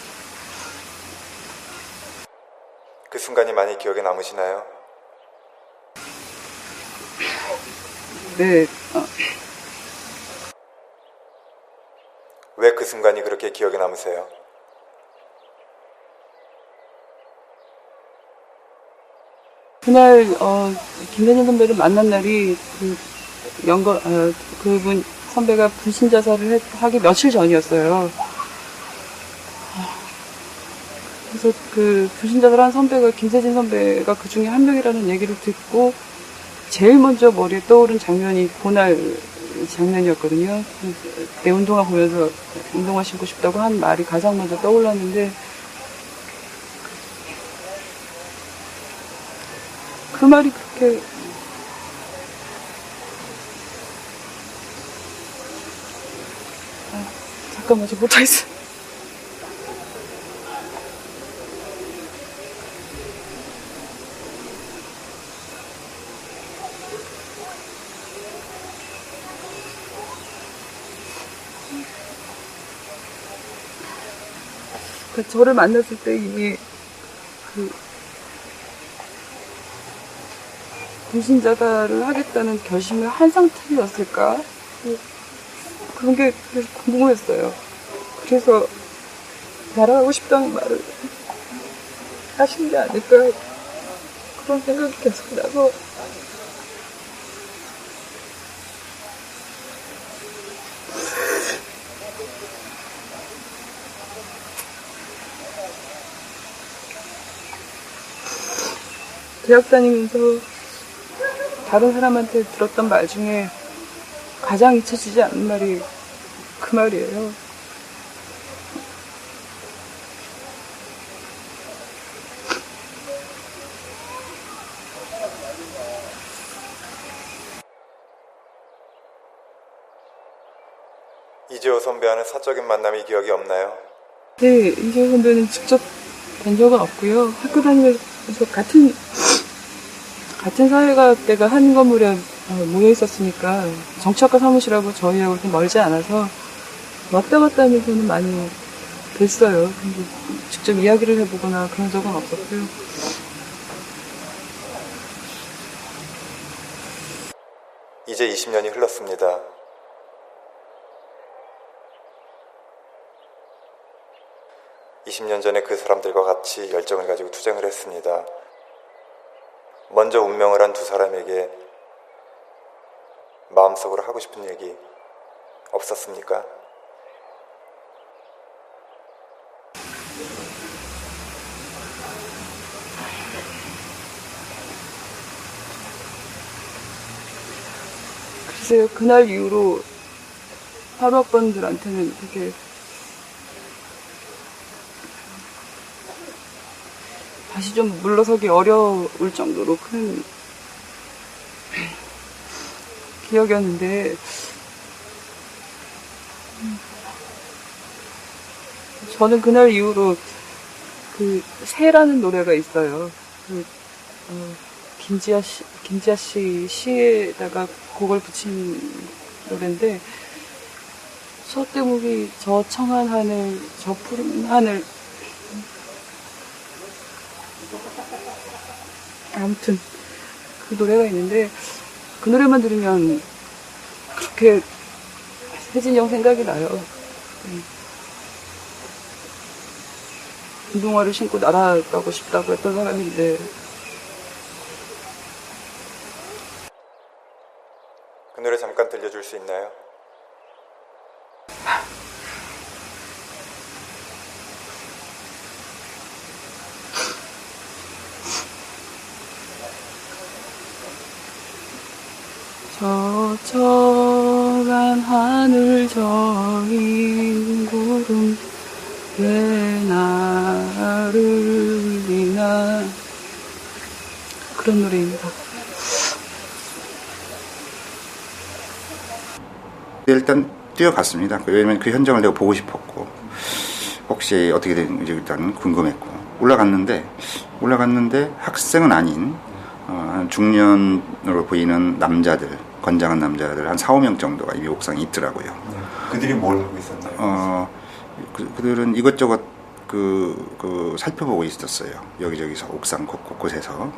그 순간이 많이 기억에 남으시나요? 네. 왜 그 순간이 그렇게 기억에 남으세요? 그날 김대년 선배를 만난 날이 그분 선배가 분신자살을 하기 며칠 전이었어요. 그래서 그 분신자살한 선배가 김세진 선배가 그 중에 한 명이라는 얘기를 듣고 제일 먼저 머리에 떠오른 장면이 그날 장면이었거든요. 내 운동화 보면서 운동화 신고 싶다고 한 말이 가장 먼저 떠올랐는데 그 말이 그렇게 잠깐만 저 못하겠어. 저를 만났을 때 이미 분신자살을 하겠다는 결심을 한 상태였을까? 그런 게 계속 궁금했어요. 그래서 날아가고 싶다는 말을 하신 게 아닐까 그런 생각이 계속 나서 대학 다니면서 다른 사람한테 들었던 말 중에 가장 잊혀지지 않는 말이 그 말이에요. 이재호 선배와는 사적인 만남의 기억이 없나요? 네, 이재호 선배는 직접 뵌 적은 없고요. 학교 다니면서 같은 사회과대가 한 건물에 모여 있었으니까 정치학과 사무실하고 저희하고 좀 멀지 않아서 왔다 갔다 하면서는 많이 뵀어요. 근데 직접 이야기를 해보거나 그런 적은 없었고요. 이제 20년이 흘렀습니다. (20년) 전에 그 사람들과 같이 열정을 가지고 투쟁을 했습니다. 먼저 운명을 한 두 사람에게 마음속으로 하고 싶은 얘기 없었습니까? 글쎄요, 그날 이후로 하루 학번들한테는 되게 다시 좀 물러서기 어려울 정도로 큰 기억이었는데, 저는 그날 이후로 그 새라는 노래가 있어요. 김지아 씨 시에다가 곡을 붙인 노래인데, 서대목이 저 청한 하늘, 저 푸른 하늘, 아무튼 그 노래가 있는데, 그 노래만 들으면 그렇게 혜진이 형 생각이 나요. 운동화를 신고 날아가고 싶다고 했던 사람인데, 그 노래 잠깐 들려줄 수 있나요? 저 저간 하늘 저긴 구름 왜 나를 울리나, 그런 노래입니다. 일단 뛰어갔습니다. 왜냐면 그 현장을 내가 보고 싶었고, 혹시 어떻게 되는지 일단 궁금했고, 올라갔는데 학생은 아닌 중년으로 보이는 남자들, 건장한 남자들 한 4, 5명 정도가 이미 옥상에 있더라고요. 그들이 뭘 하고 있었나요? 그들은 이것저것 살펴보고 있었어요. 여기저기서 옥상 곳곳에서.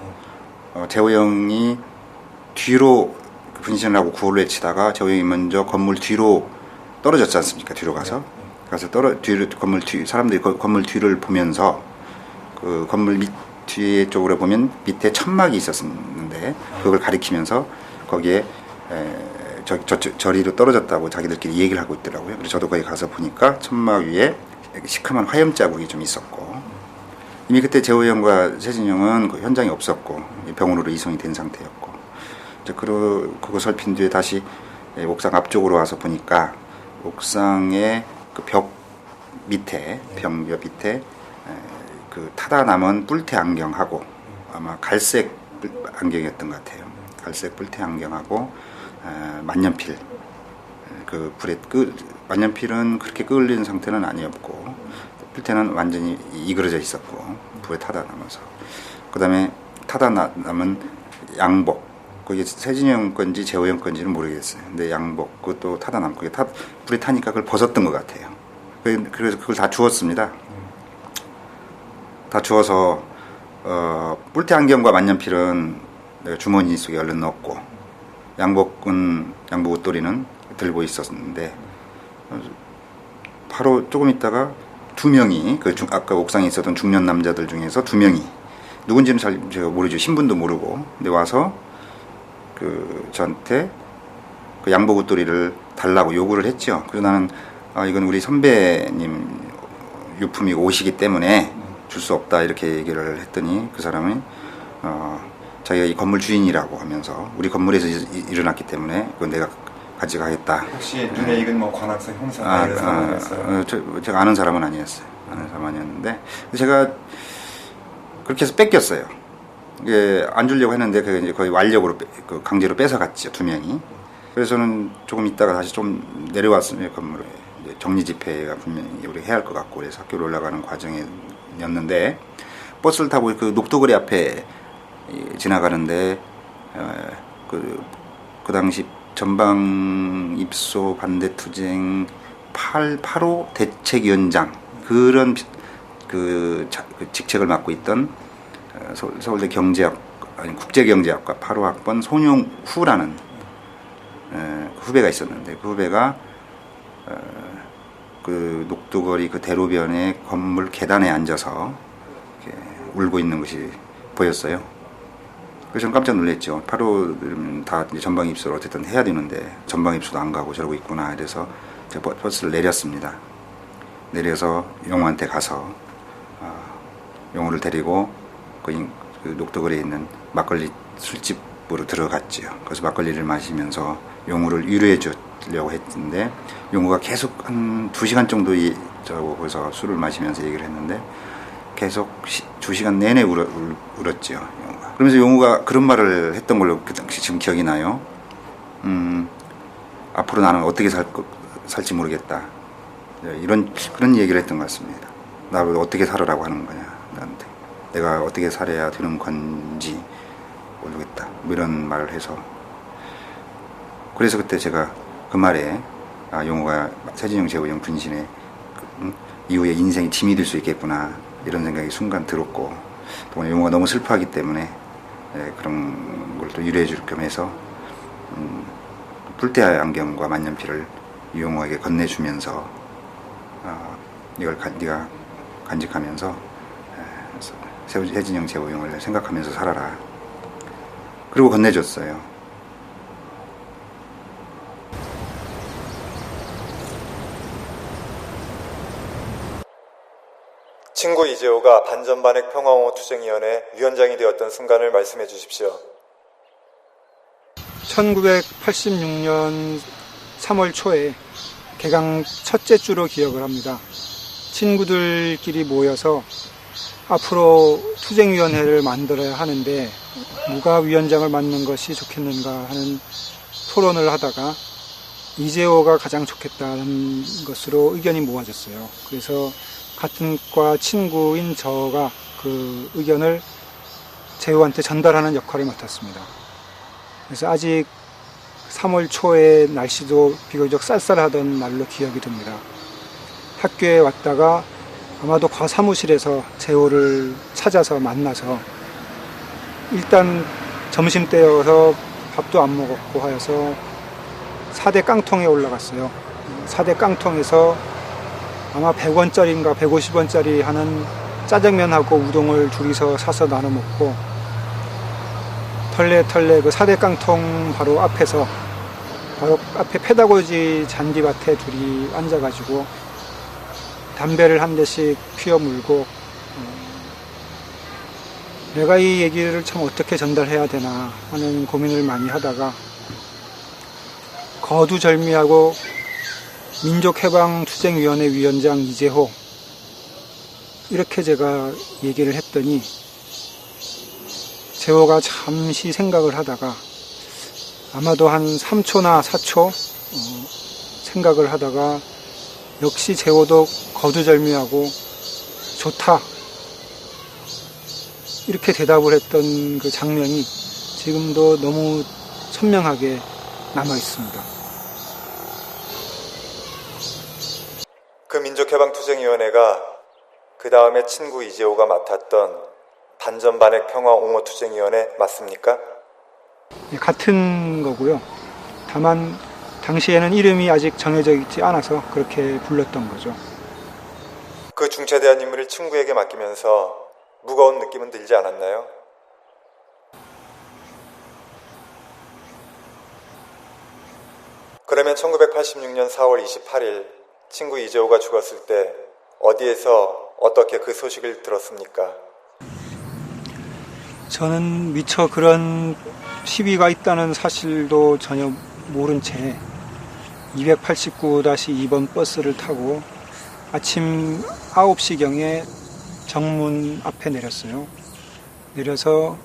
재호 형이 뒤로 분신을 하고 구호를 외치다가 재호 형이 먼저 건물 뒤로 떨어졌지 않습니까? 뒤로 가서. 그래서 건물 뒤, 사람들이 건물 뒤를 보면서 그 건물 뒤에 쪽으로 보면 밑에 천막이 있었는데, 그걸 가리키면서 거기에 저리로 떨어졌다고 자기들끼리 얘기를 하고 있더라고요. 그래서 저도 거기 가서 보니까 천막 위에 시커먼 화염 자국이 좀 있었고, 이미 그때 재호 형과 세진이 형은 그 현장에 없었고 병원으로 이송이 된 상태였고, 이제 그거 살핀 뒤에 다시 옥상 앞쪽으로 와서 보니까 옥상의 그 벽 밑에, 벽 밑에 그 타다 남은 뿔테 안경하고, 아마 갈색 안경이었던 것 같아요. 갈색 뿔테 안경하고 만년필, 그 불에 만년필은 그렇게 끄을린 상태는 아니었고, 뿔테는 완전히 이그러져 있었고 불에 타다 남아서, 그 다음에 타다 남은 양복, 그게 세진이 형 건지 재호 형 건지는 모르겠어요. 근데 양복, 그것도 타다 남고, 불에 타니까 그걸 벗었던 것 같아요. 그래서 그걸 다 주웠습니다. 다 주워서 뿔테 안경과 만년필은 내가 주머니 속에 얼른 넣었고, 양복 옷도리는 들고 있었는데, 바로 조금 있다가 두 명이, 아까 옥상에 있었던 중년 남자들 중에서 두 명이, 누군지는 제가 모르죠. 신분도 모르고, 근데 와서 저한테 그 양복 옷도리를 달라고 요구를 했죠. 그래서 나는 이건 우리 선배님 유품이고 옷이기 때문에 줄 수 없다, 이렇게 얘기를 했더니, 그 사람이 자기가 이 건물 주인이라고 하면서, 우리 건물에서 일어났기 때문에 그건 내가 가져가겠다. 혹시 눈에 익은 관악산 형사 이런 사람이었어요? 제가 아는 사람은 아니었어요. 아는 사람 아니었는데, 제가 그렇게 해서 뺏겼어요. 이게 안 주려고 했는데 그게 이제 거의 완력으로 강제로 뺏어갔죠, 두 명이. 그래서 저는 조금 있다가 다시 좀 내려왔으면 건물에 정리 집회가 분명히 우리 해야 할 것 같고, 그래서 학교로 올라가는 과정이었는데, 버스를 타고 그 녹도거리 앞에 지나가는데 그 당시 전방 입소 반대 투쟁 8.5 대책위원장, 그런 그 직책을 맡고 있던 서울대 국제경제학과 8호 학번 손용후라는 후배가 있었는데, 그 후배가 그 녹두거리 그 대로변의 건물 계단에 앉아서 이렇게 울고 있는 것이 보였어요. 그래서 저는 깜짝 놀랐죠. 8호는 다 이제 전방 입소를 어쨌든 해야 되는데 전방 입소도 안 가고 저러고 있구나. 그래서 제가 버스를 내렸습니다. 내려서 용호한테 가서 용호를 데리고 그 녹두거리에 있는 막걸리 술집으로 들어갔지요. 그래서 막걸리를 마시면서 용호를 위로해 주려고 했는데, 용호가 계속 한 2시간 정도 저하고 거기서 술을 마시면서 얘기를 했는데, 계속 2시간 내내 울었죠. 용우가. 그러면서 용우가 그런 말을 했던 걸로 그 당시 지금 기억이 나요. 앞으로 나는 어떻게 살지 모르겠다. 그런 얘기를 했던 것 같습니다. 나를 어떻게 살으라고 하는 거냐, 나한테. 내가 어떻게 살아야 되는 건지 모르겠다. 뭐 이런 말을 해서. 그래서 그때 제가 그 말에, 용우가 세진영 제후형 분신에 이후에 인생이 짐이 될 수 있겠구나. 이런 생각이 순간 들었고, 또 용우가 너무 슬퍼하기 때문에 그런 걸 또 유래해 줄 겸 해서 불태의 안경과 만년필을 유용호에게 건네주면서 이걸 네가 간직하면서 세진영 제후형을 생각하면서 살아라. 그리고 건네줬어요. 친구 이재호가 반전반핵 평화옹호투쟁위원회 위원장이 되었던 순간을 말씀해 주십시오. 1986년 3월 초에 개강 첫째 주로 기억을 합니다. 친구들끼리 모여서 앞으로 투쟁위원회를 만들어야 하는데 누가 위원장을 맡는 것이 좋겠는가 하는 토론을 하다가 이재호가 가장 좋겠다는 것으로 의견이 모아졌어요. 그래서 같은 과 친구인 저가 그 의견을 재호한테 전달하는 역할을 맡았습니다. 그래서 아직 3월 초에 날씨도 비교적 쌀쌀하던 날로 기억이 듭니다. 학교에 왔다가 아마도 과사무실에서 재호를 찾아서 만나서 일단 점심때여서 밥도 안 먹었고 하여서 4대 깡통에 올라갔어요. 4대 깡통에서 아마 100원짜리인가 150원짜리 하는 짜장면하고 우동을 둘이서 사서 나눠 먹고 털레털레 그 4대 깡통 바로 앞에서 바로 앞에 페다고지 잔디밭에 둘이 앉아가지고 담배를 한 대씩 피워 물고 내가 이 얘기를 참 어떻게 전달해야 되나 하는 고민을 많이 하다가 거두절미하고 민족해방투쟁위원회 위원장 이재호 이렇게 제가 얘기를 했더니 재호가 잠시 생각을 하다가 아마도 한 3초나 4초 생각을 하다가 역시 재호도 거두절미하고 좋다 이렇게 대답을 했던 그 장면이 지금도 너무 선명하게 남아 있습니다. 그 민족해방투쟁위원회가 그 다음에 친구 이재호가 맡았던 반전반핵 평화옹호투쟁위원회 맞습니까? 같은 거고요. 다만 당시에는 이름이 아직 정해져 있지 않아서 그렇게 불렀던 거죠. 그 중차대한 임무를 친구에게 맡기면서 무거운 느낌은 들지 않았나요? 그러면 1986년 4월 28일 친구 이재호가 죽었을 때 어디에서 어떻게 그 소식을 들었습니까? 저는 미처 그런 시위가 있다는 사실도 전혀 모른 채 289-2번 버스를 타고 아침 9시경에 정문 앞에 내렸어요. 내려서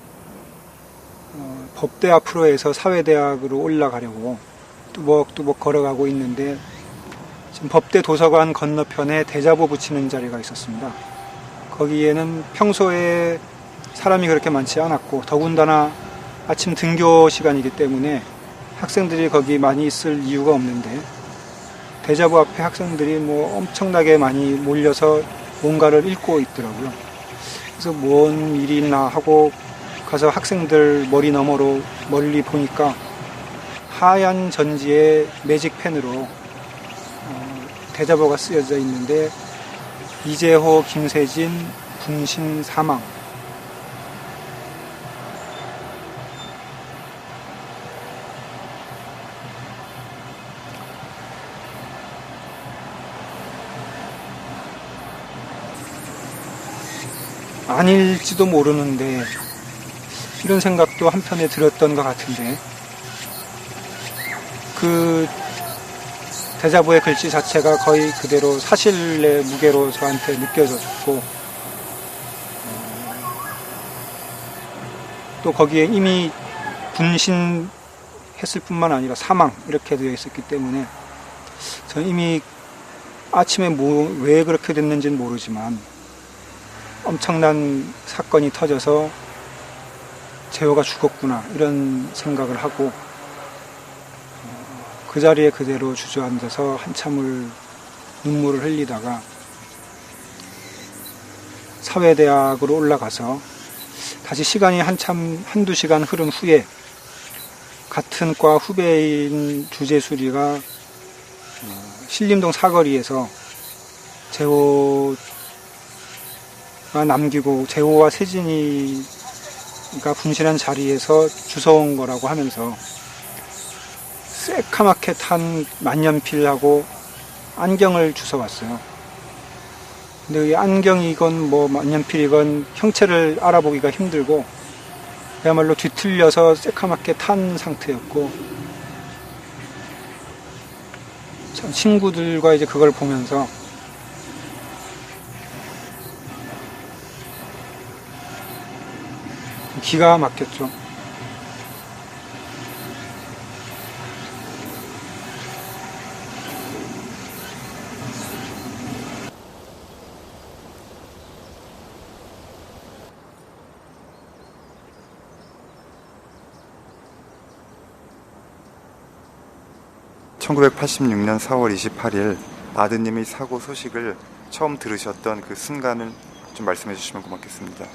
법대 앞으로 해서 사회대학으로 올라가려고 뚜벅뚜벅 걸어가고 있는데 지금 법대 도서관 건너편에 대자보 붙이는 자리가 있었습니다. 거기에는 평소에 사람이 그렇게 많지 않았고 더군다나 아침 등교 시간이기 때문에 학생들이 거기 많이 있을 이유가 없는데 대자보 앞에 학생들이 뭐 엄청나게 많이 몰려서 뭔가를 읽고 있더라고요. 그래서 뭔 일이 있나 하고 가서 학생들 머리 너머로 멀리 보니까 하얀 전지에 매직펜으로 대자보가 쓰여져 있는데 이재호, 김세진, 분신 사망. 아닐지도 모르는데 이런 생각도 한편에 들었던 것 같은데 그 대자보의 글씨 자체가 거의 그대로 사실의 무게로 저한테 느껴졌고 또 거기에 이미 분신했을 뿐만 아니라 사망 이렇게 되어 있었기 때문에 저는 이미 아침에 왜 그렇게 됐는지는 모르지만 엄청난 사건이 터져서 재호가 죽었구나 이런 생각을 하고 그 자리에 그대로 주저앉아서 한참을 눈물을 흘리다가 사회대학으로 올라가서 다시 시간이 한두 시간 흐른 후에 같은 과 후배인 주재수리가 신림동 사거리에서 재호가 남기고 재호와 세진이가 분신한 자리에서 주워온 거라고 하면서 새카맣게 탄 만년필하고 안경을 주워왔어요. 근데 이 안경이건 뭐 만년필이건 형체를 알아보기가 힘들고 그야말로 뒤틀려서 새카맣게 탄 상태였고 참 친구들과 이제 그걸 보면서 기가 막혔죠. (1986년 4월 28일) 아드님이 사고 소식을 처음 들으셨던 그 순간을 좀 말씀해 주시면 고맙겠습니다.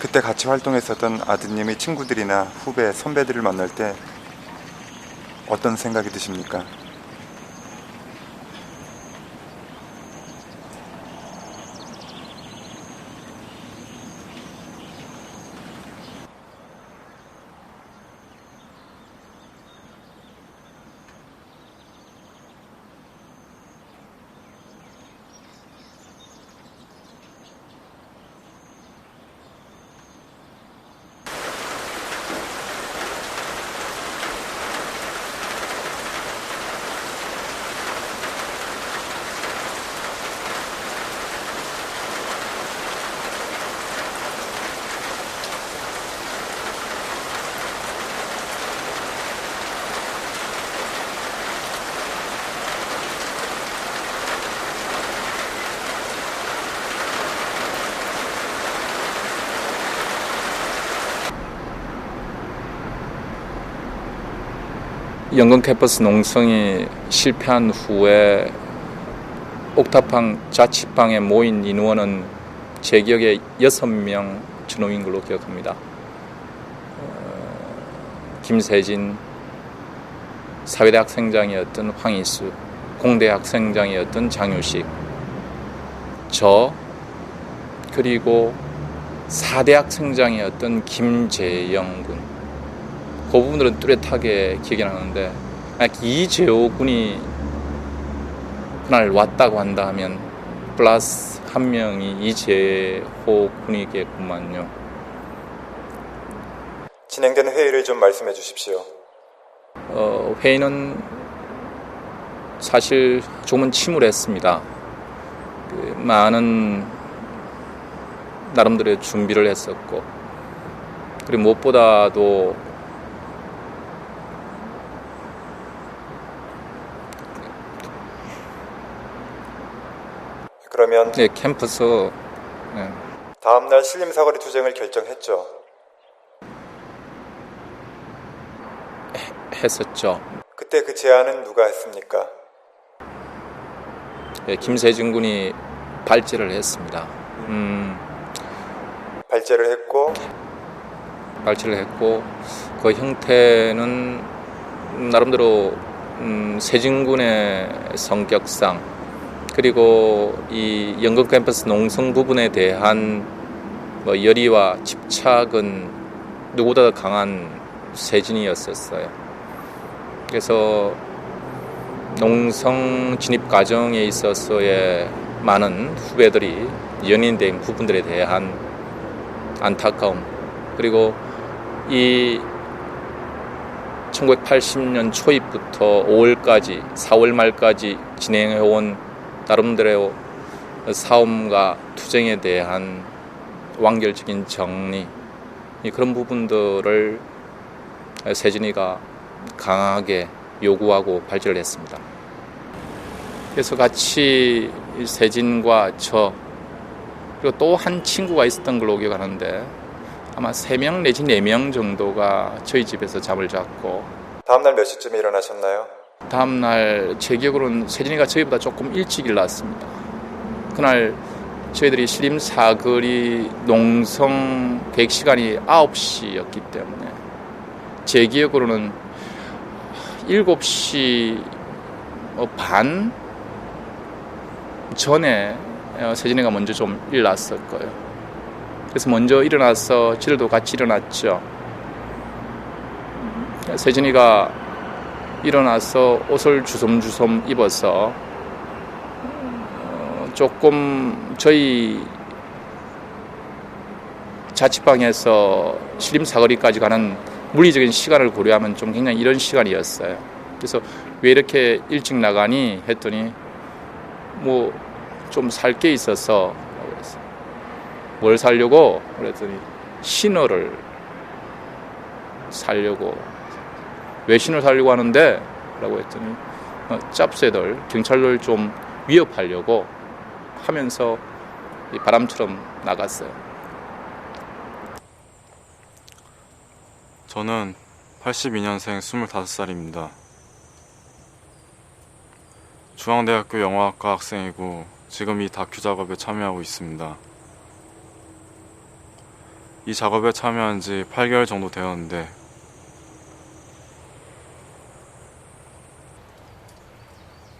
그때 같이 활동했었던 아드님의 친구들이나 후배, 선배들을 만날 때 어떤 생각이 드십니까? 연금 캠퍼스 농성이 실패한 후에 옥탑방 자취방에 모인 인원은 제 기억에 6명 준호인 걸로 기억합니다. 김세진, 사회대 학생장이었던 황희수, 공대 학생장이었던 장유식, 저, 그리고 4대 학생장이었던 김재영 군. 그 부분들은 뚜렷하게 기억이 나는데 이재호 군이 그날 왔다고 한다면 플러스 한 명이 이재호 군이겠구만요. 진행된 회의를 좀 말씀해 주십시오. 회의는 사실 조금은 침울했습니다. 많은 나름대로의 준비를 했었고 그리고 무엇보다도 그러면 네, 캠퍼스 다음날 신림사거리 투쟁을 결정했죠. 했었죠. 그때 그 제안은 누가 했습니까? 네, 김세진 군이 발제를 했습니다. 발제를 했고 그 형태는 나름대로 세진 군의 성격상 그리고 이 연극 캠퍼스 농성 부분에 대한 열의와 집착은 누구보다 강한 세진이었었어요. 그래서 농성 진입 과정에 있어서의 많은 후배들이 연인된 부분들에 대한 안타까움, 그리고 이 1980년 초입부터 5월까지 4월 말까지 진행해온 나름대로 싸움과 투쟁에 대한 완결적인 정리, 그런 부분들을 세진이가 강하게 요구하고 발제를 했습니다. 그래서 같이 세진과 저 그리고 또 한 친구가 있었던 걸로 기억하는데 아마 3명 내지 4명 정도가 저희 집에서 잠을 잤고, 다음날 몇 시쯤에 일어나셨나요? 다음날 제 기억으로는 세진이가 저희보다 조금 일찍 일어났습니다. 그날 저희들이 신림 사거리 농성 계획 시간이 9시였기 때문에 제 기억으로는 7시 반 전에 세진이가 먼저 좀 일어났을 거예요. 그래서 먼저 일어나서 저희도 같이 일어났죠. 세진이가 일어나서 옷을 주섬주섬 입어서 조금 저희 자취방에서 신림 사거리까지 가는 물리적인 시간을 고려하면 좀 굉장히 이런 시간이었어요. 그래서 왜 이렇게 일찍 나가니 했더니 뭐 좀 살 게 있어서. 뭘 사려고? 그랬더니 신호를 사려고. 왜 신호를 사려고 하는데? 라고 했더니 짭새들, 경찰을 좀 위협하려고 하면서 바람처럼 나갔어요. 저는 82년생 25살입니다. 중앙대학교 영화학과 학생이고 지금 이 다큐 작업에 참여하고 있습니다. 이 작업에 참여한 지 8개월 정도 되었는데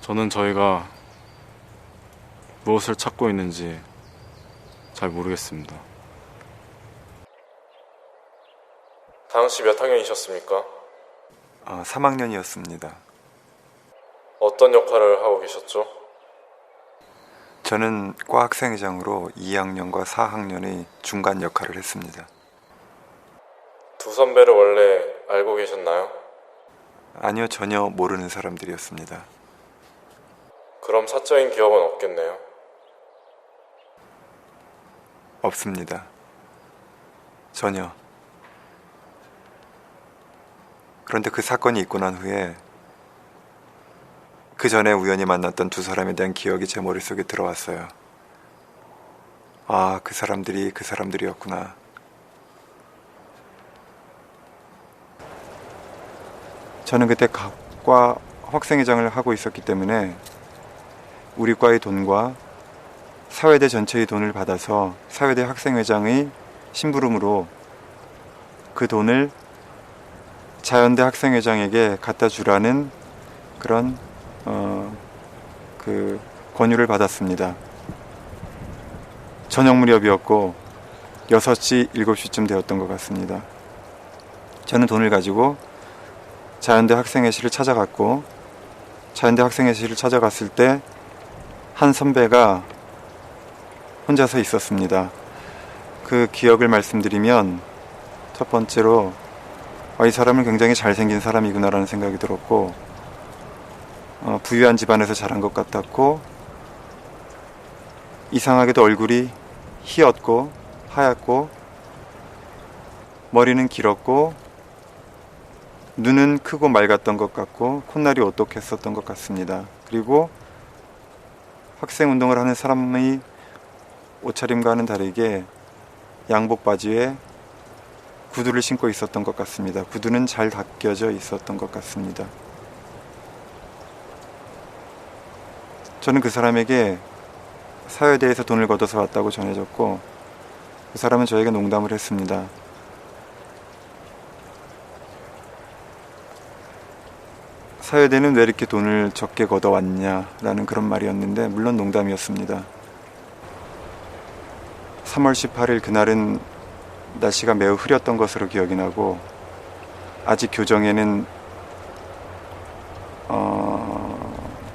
저는 저희가 무엇을 찾고 있는지 잘 모르겠습니다. 당시 몇 학년이셨습니까? 3학년이었습니다. 어떤 역할을 하고 계셨죠? 저는 과 학생회장으로 2학년과 4학년의 중간 역할을 했습니다. 두 선배를 원래 알고 계셨나요? 아니요, 전혀 모르는 사람들이었습니다. 그럼 사적인 기억은 없겠네요. 없습니다. 전혀. 그런데 그 사건이 있고 난 후에 그 전에 우연히 만났던 두 사람에 대한 기억이 제 머릿속에 들어왔어요. 아, 그 사람들이었구나. 저는 그때 과 학생회장을 하고 있었기 때문에 우리 과의 돈과 사회대 전체의 돈을 받아서 사회대 학생회장의 심부름으로 그 돈을 자연대 학생회장에게 갖다 주라는 그런 그 권유를 받았습니다. 저녁 무렵이었고 6시, 7시쯤 되었던 것 같습니다. 저는 돈을 가지고 자연대 학생회실을 찾아갔고, 자연대 학생회실을 찾아갔을 때 한 선배가 혼자서 있었습니다. 그 기억을 말씀드리면, 첫 번째로 이 사람은 굉장히 잘생긴 사람이구나라는 생각이 들었고, 부유한 집안에서 자란 것 같았고, 이상하게도 얼굴이 희었고 하얗고 머리는 길었고 눈은 크고 맑았던 것 같고 콧날이 오똑했었던 것 같습니다. 그리고 학생운동을 하는 사람의 옷차림과는 다르게 양복 바지에 구두를 신고 있었던 것 같습니다. 구두는 잘 닦여져 있었던 것 같습니다. 저는 그 사람에게 사회대에서 돈을 걷어서 왔다고 전해졌고, 그 사람은 저에게 농담을 했습니다. 사여대는 왜 이렇게 돈을 적게 걷어왔냐라는 그런 말이었는데 물론 농담이었습니다. 3월 18일 그날은 날씨가 매우 흐렸던 것으로 기억이 나고 아직 교정에는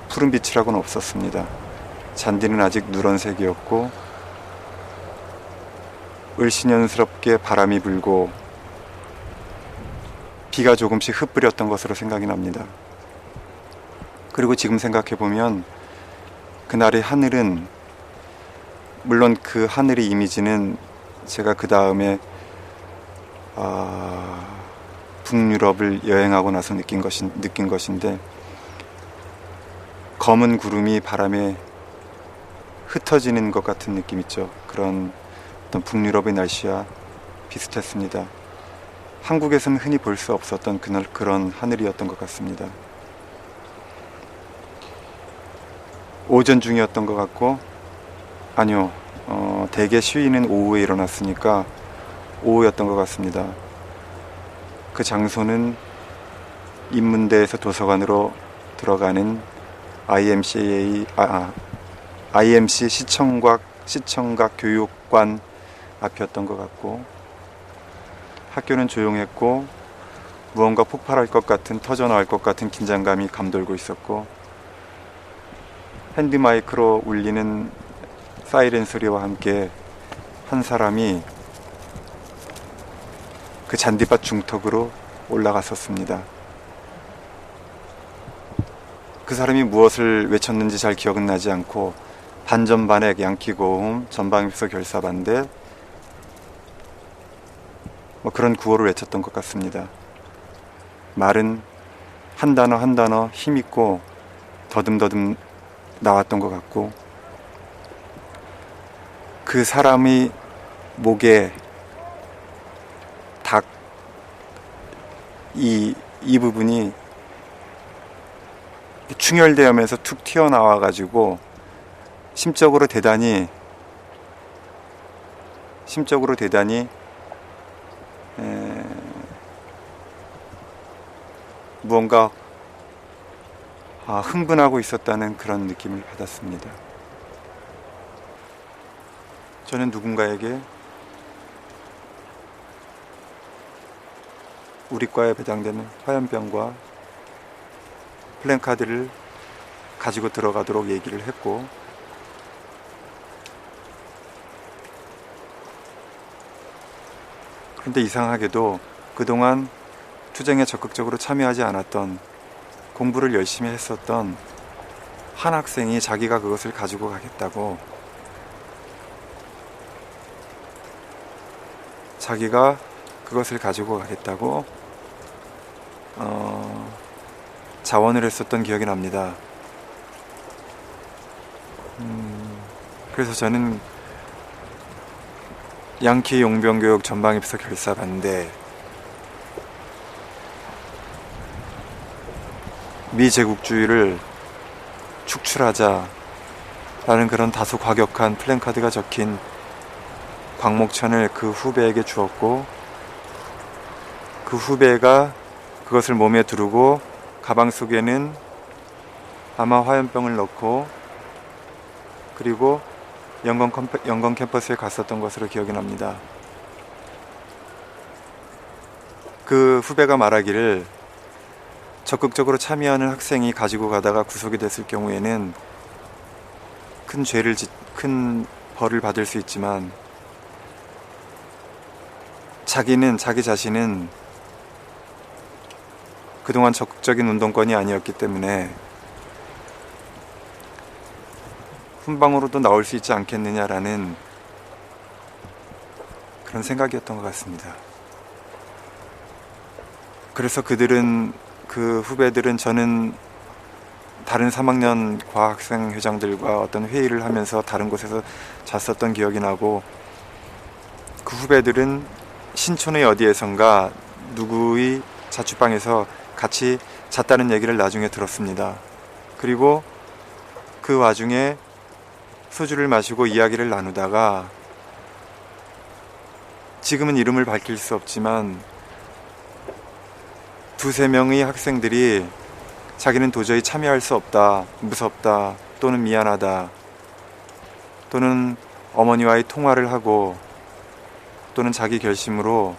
푸른 빛이라고는 없었습니다. 잔디는 아직 누런색이었고 을씨년스럽게 바람이 불고 비가 조금씩 흩뿌렸던 것으로 생각이 납니다. 그리고 지금 생각해보면 그날의 하늘은 물론 그 하늘의 이미지는 제가 그 다음에 북유럽을 여행하고 나서 느낀 것인데 검은 구름이 바람에 흩어지는 것 같은 느낌 있죠. 그런 어떤 북유럽의 날씨와 비슷했습니다. 한국에서는 흔히 볼 수 없었던 그런 하늘이었던 것 같습니다. 오전 중이었던 것 같고 아니요, 대개 시위는 오후에 일어났으니까 오후였던 것 같습니다. 그 장소는 인문대에서 도서관으로 들어가는 IMC 시청각 교육관 앞이었던 것 같고 학교는 조용했고 무언가 폭발할 것 같은 터져나올 것 같은 긴장감이 감돌고 있었고 핸드마이크로 울리는 사이렌 소리와 함께 한 사람이 그 잔디밭 중턱으로 올라갔었습니다. 그 사람이 무엇을 외쳤는지 잘 기억은 나지 않고 반전반액 양키고음 전방위성 결사반대 그런 구호를 외쳤던 것 같습니다. 말은 한 단어 한 단어 힘있고 더듬더듬 나왔던 것 같고 그 사람의 목에 닭 이 부분이 충혈되면서 툭 튀어나와 가지고 심적으로 대단히 무언가 흥분하고 있었다는 그런 느낌을 받았습니다. 저는 누군가에게 우리 과에 배당되는 화염병과 플랜카드를 가지고 들어가도록 얘기를 했고 그런데 이상하게도 그동안 투쟁에 적극적으로 참여하지 않았던 공부를 열심히 했었던 한 학생이 자기가 그것을 가지고 가겠다고 자원을 했었던 기억이 납니다. 그래서 저는 양키 용병교육 전방위성 결사 반대 미제국주의를 축출하자 라는 그런 다소 과격한 플랜카드가 적힌 광목천을 그 후배에게 주었고 그 후배가 그것을 몸에 두르고 가방 속에는 아마 화염병을 넣고 그리고 영건 캠퍼스에 갔었던 것으로 기억이 납니다. 그 후배가 말하기를 적극적으로 참여하는 학생이 가지고 가다가 구속이 됐을 경우에는 큰 벌을 받을 수 있지만 자기 자신은 그동안 적극적인 운동권이 아니었기 때문에 훈방으로도 나올 수 있지 않겠느냐라는 그런 생각이었던 것 같습니다. 그래서 그 후배들은 저는 다른 3학년 과학생 회장들과 어떤 회의를 하면서 다른 곳에서 잤었던 기억이 나고 그 후배들은 신촌의 어디에선가 누구의 자취방에서 같이 잤다는 얘기를 나중에 들었습니다. 그리고 그 와중에 소주를 마시고 이야기를 나누다가 지금은 이름을 밝힐 수 없지만 두세 명의 학생들이 자기는 도저히 참여할 수 없다, 무섭다, 또는 미안하다, 또는 어머니와의 통화를 하고, 또는 자기 결심으로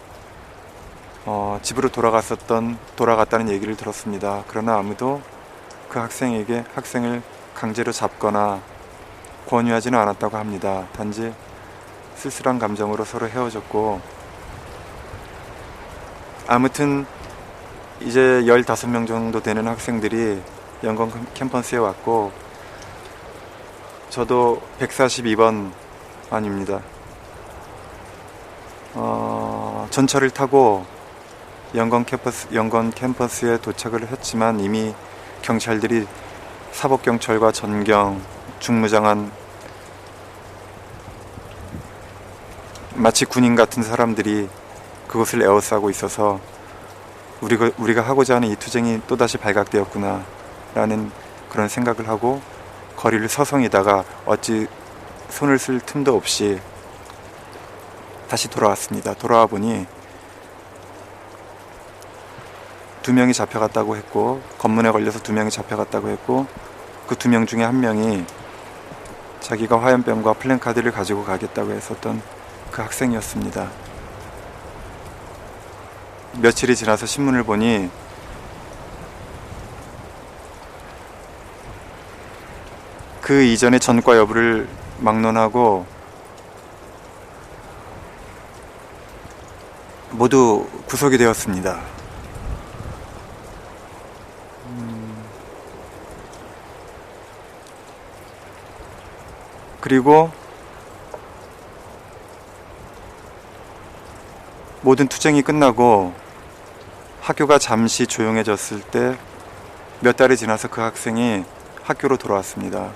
집으로 돌아갔다는 얘기를 들었습니다. 그러나 아무도 그 학생에게 학생을 강제로 잡거나 권유하지는 않았다고 합니다. 단지 쓸쓸한 감정으로 서로 헤어졌고, 아무튼 이제 15명 정도 되는 학생들이 영광 캠퍼스에 왔고, 저도 142번 아닙니다. 전철을 타고 영광 캠퍼스에 도착을 했지만 이미 경찰들이 사법경찰과 전경, 중무장한 마치 군인 같은 사람들이 그곳을 에워싸고 있어서 우리가 하고자 하는 이 투쟁이 또다시 발각되었구나 라는 그런 생각을 하고 거리를 서성이다가 어찌 손을 쓸 틈도 없이 다시 돌아왔습니다. 돌아와 보니 2명이 잡혀갔다고 했고, 검문에 걸려서 2명이 잡혀갔다고 했고, 그 2명 중에 1명이 자기가 화염병과 플랜카드를 가지고 가겠다고 했었던 그 학생이었습니다. 며칠이 지나서 신문을 보니 그 이전의 전과 여부를 막론하고 모두 구속이 되었습니다. 그리고 모든 투쟁이 끝나고 학교가 잠시 조용해졌을 때 몇 달이 지나서 그 학생이 학교로 돌아왔습니다.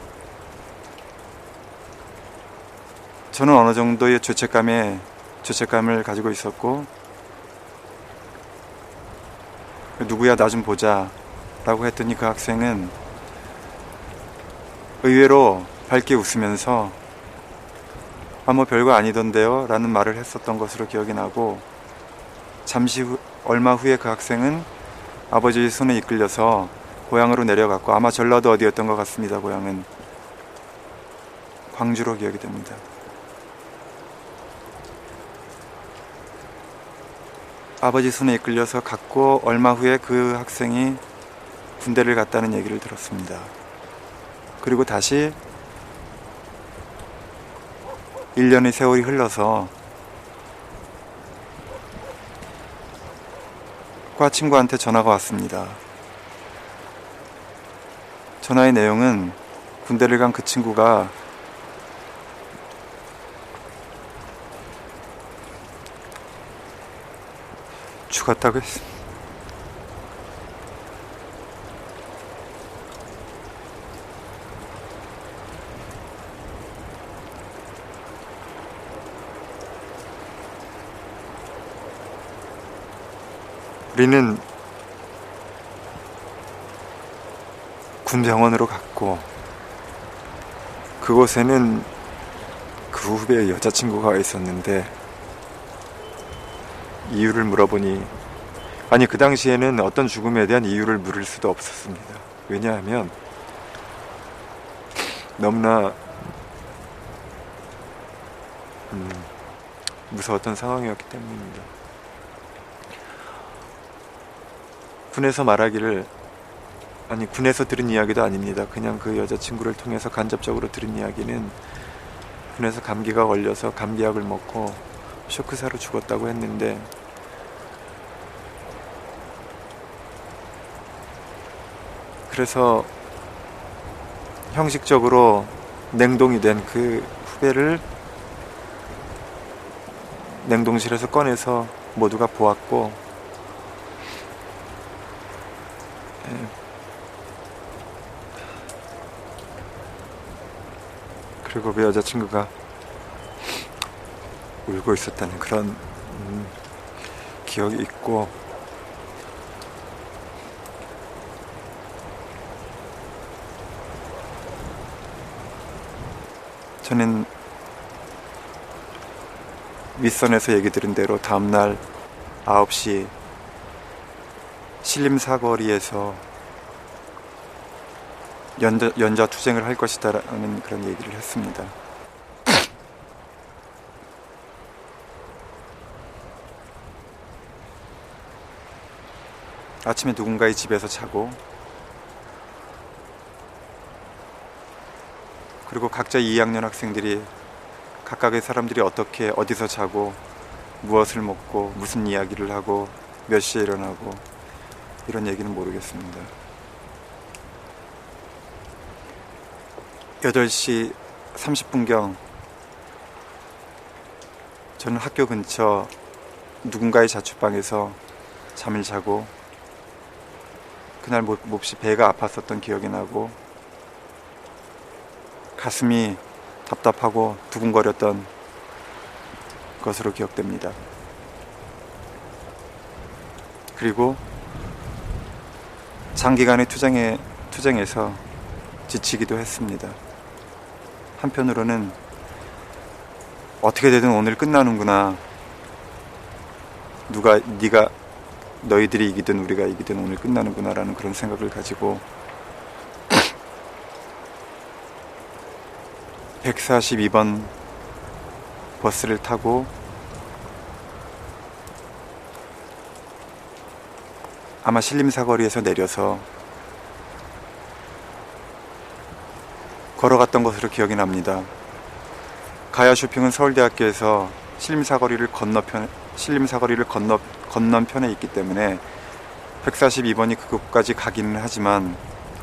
저는 어느 정도의 죄책감을 가지고 있었고, 누구야 나 좀 보자 라고 했더니 그 학생은 의외로 밝게 웃으면서 뭐 별거 아니던데요 라는 말을 했었던 것으로 기억이 나고, 얼마 후에 그 학생은 아버지의 손에 이끌려서 고향으로 내려갔고, 아마 전라도 어디였던 것 같습니다. 고향은 광주로 기억이 됩니다. 아버지 손에 이끌려서 갔고, 얼마 후에 그 학생이 군대를 갔다는 얘기를 들었습니다. 그리고 다시 1년의 세월이 흘러서 과 친구한테 전화가 왔습니다. 전화의 내용은 군대를 간 그 친구가 죽었다고 했습니다. 우리는 군병원으로 갔고, 그곳에는 그 후배의 여자친구가 있었는데, 이유를 물어보니, 아니 그 당시에는 어떤 죽음에 대한 이유를 물을 수도 없었습니다. 왜냐하면 너무나 무서웠던 상황이었기 때문입니다. 군에서 말하기를, 아니 군에서 들은 이야기도 아닙니다. 그냥 그 여자친구를 통해서 간접적으로 들은 이야기는 군에서 감기가 걸려서 감기약을 먹고 쇼크사로 죽었다고 했는데, 그래서 형식적으로 냉동이 된 그 후배를 냉동실에서 꺼내서 모두가 보았고, 그리고 그 여자친구가 울고 있었다는 그런 기억이 있고, 저는 윗선에서 얘기 들은 대로 다음날 9시 신림사거리에서 연좌투쟁을 할 것이다라는 그런 얘기를 했습니다. 아침에 누군가의 집에서 자고, 그리고 각자 2학년 학생들이 각각의 사람들이 어떻게 어디서 자고 무엇을 먹고 무슨 이야기를 하고 몇 시에 일어나고 이런 얘기는 모르겠습니다. 8시 30분경 저는 학교 근처 누군가의 자취방에서 잠을 자고, 그날 몹시 배가 아팠었던 기억이 나고 가슴이 답답하고 두근거렸던 것으로 기억됩니다. 그리고 장기간의 투쟁에서 지치기도 했습니다. 한편으로는 어떻게 되든 오늘 끝나는구나, 너희들이 이기든 우리가 이기든 오늘 끝나는구나 라는 그런 생각을 가지고 142번 버스를 타고 아마 신림사거리에서 내려서 걸어갔던 것으로 기억이 납니다. 가야쇼핑은 서울대학교에서 신림사거리를 건너편에 있기 때문에 142번이 그곳까지 가기는 하지만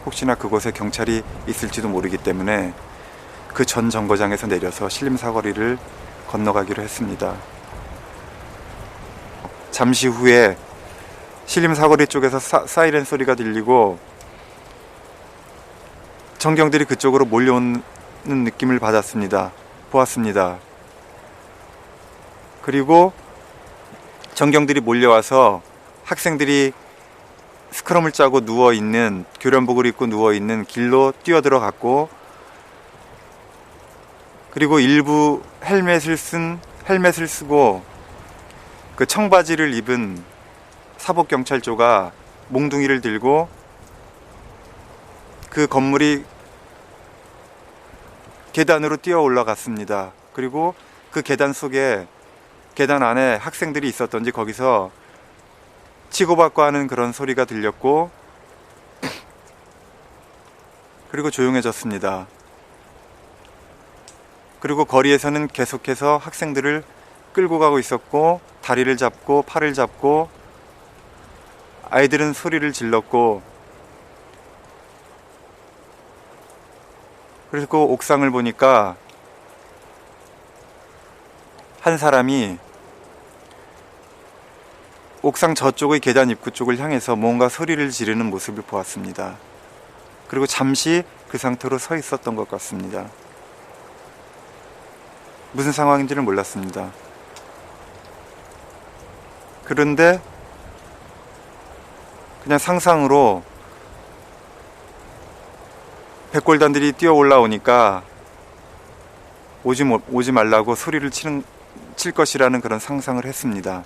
혹시나 그곳에 경찰이 있을지도 모르기 때문에 그 전 정거장에서 내려서 신림사거리를 건너가기로 했습니다. 잠시 후에 신림사거리 쪽에서 사이렌 소리가 들리고 전경들이 그쪽으로 몰려오는 느낌을 보았습니다. 그리고 전경들이 몰려와서 학생들이 스크럼을 짜고 누워있는, 교련복을 입고 누워있는 길로 뛰어들어갔고, 그리고 일부 헬멧을 쓰고 그 청바지를 입은 사복경찰조가 몽둥이를 들고 그 건물이 계단으로 뛰어 올라갔습니다. 그리고 그 계단 안에 학생들이 있었던지 거기서 치고받고 하는 그런 소리가 들렸고, 그리고 조용해졌습니다. 그리고 거리에서는 계속해서 학생들을 끌고 가고 있었고, 다리를 잡고 팔을 잡고, 아이들은 소리를 질렀고, 그리고 옥상을 보니까 한 사람이 옥상 저쪽의 계단 입구 쪽을 향해서 뭔가 소리를 지르는 모습을 보았습니다. 그리고 잠시 그 상태로 서 있었던 것 같습니다. 무슨 상황인지는 몰랐습니다. 그런데 그냥 상상으로 백골단들이 뛰어 올라오니까 오지 말라고 소리를 칠 것이라는 그런 상상을 했습니다.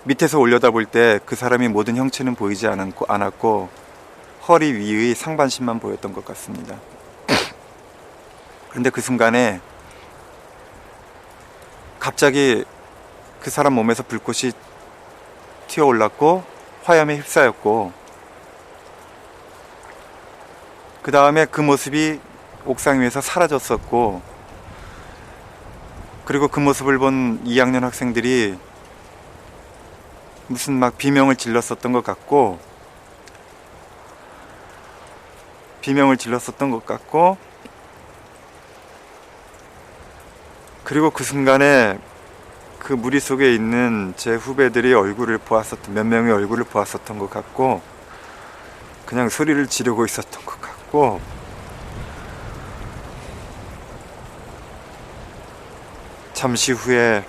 밑에서 올려다볼 때 그 사람이 모든 형체는 보이지 않았고 허리 위의 상반신만 보였던 것 같습니다. 그런데 그 순간에 갑자기 그 사람 몸에서 불꽃이 튀어올랐고 화염에 휩싸였고, 그 다음에 그 모습이 옥상 위에서 사라졌었고, 그리고 그 모습을 본 2학년 학생들이 무슨 막 비명을 질렀었던 것 같고, 그리고 그 순간에 그 무리 속에 있는 제 후배들이 몇 명의 얼굴을 보았었던 것 같고, 그냥 소리를 지르고 있었던 것 같고, 잠시 후에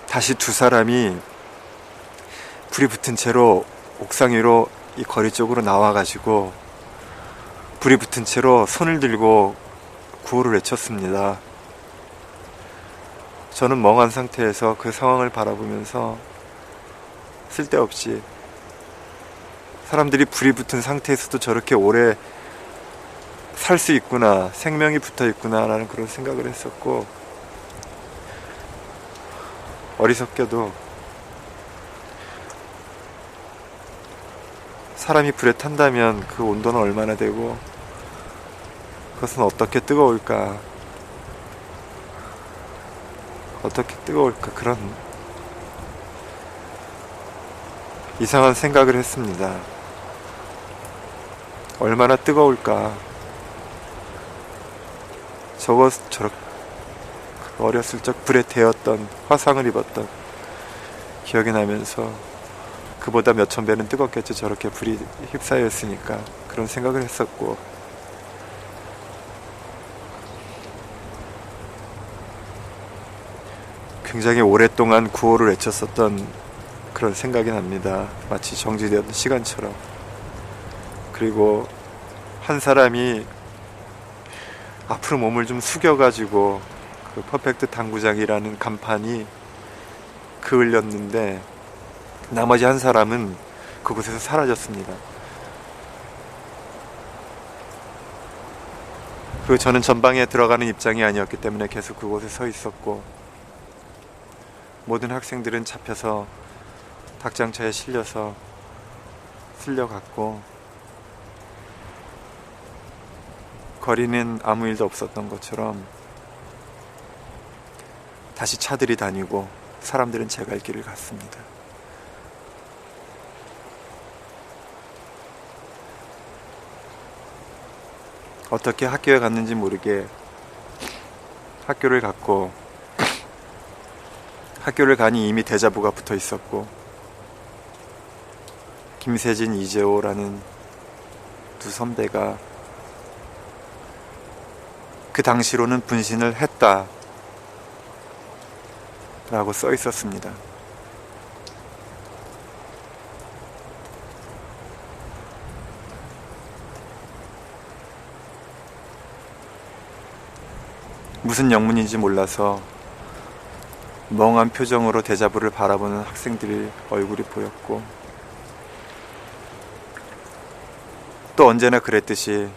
다시 두 사람이 불이 붙은 채로 옥상 위로 이 거리 쪽으로 나와가지고 불이 붙은 채로 손을 들고 구호를 외쳤습니다. 저는 멍한 상태에서 그 상황을 바라보면서 쓸데없이 사람들이 불이 붙은 상태에서도 저렇게 오래 살 수 있구나, 생명이 붙어 있구나 라는 그런 생각을 했었고, 어리석게도 사람이 불에 탄다면 그 온도는 얼마나 되고 그것은 어떻게 뜨거울까, 그런 이상한 생각을 했습니다. 얼마나 뜨거울까. 저렇게 어렸을 적 불에 데었던, 화상을 입었던 기억이 나면서 그보다 몇천 배는 뜨겁겠죠. 저렇게 불이 휩싸였으니까. 그런 생각을 했었고, 굉장히 오랫동안 구호를 외쳤었던 그런 생각이 납니다. 마치 정지되었던 시간처럼. 그리고 한 사람이 앞으로 몸을 좀 숙여가지고 그 퍼펙트 당구장이라는 간판이 그을렸는데, 나머지 한 사람은 그곳에서 사라졌습니다. 그리고 저는 전방에 들어가는 입장이 아니었기 때문에 계속 그곳에 서 있었고, 모든 학생들은 잡혀서 닭장차에 실려서 쓸려갔고, 거리는 아무 일도 없었던 것처럼 다시 차들이 다니고 사람들은 제 갈 길을 갔습니다. 어떻게 학교에 갔는지 모르게 학교를 갔고, 학교를 가니 이미 대자보가 붙어 있었고, 김세진, 이재호라는 두 선배가 그 당시로는 분신을 했다 라고 써 있었습니다. 무슨 영문인지 몰라서 멍한 표정으로 대자보를 바라보는 학생들의 얼굴이 보였고, 또 언제나 그랬듯이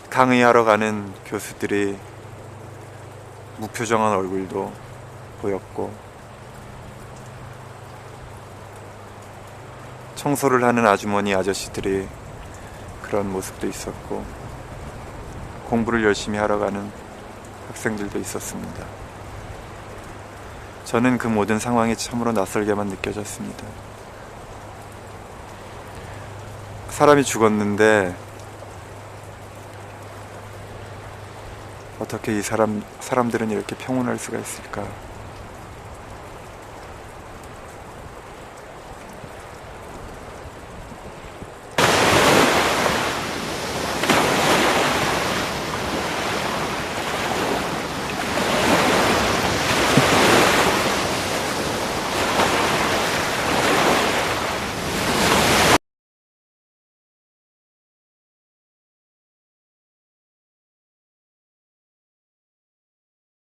강의하러 가는 교수들이 무표정한 얼굴도 보였고, 청소를 하는 아주머니 아저씨들이 그런 모습도 있었고, 공부를 열심히 하러 가는 학생들도 있었습니다. 저는 그 모든 상황이 참으로 낯설게만 느껴졌습니다. 사람이 죽었는데 어떻게 이 사람들은 이렇게 평온할 수가 있을까?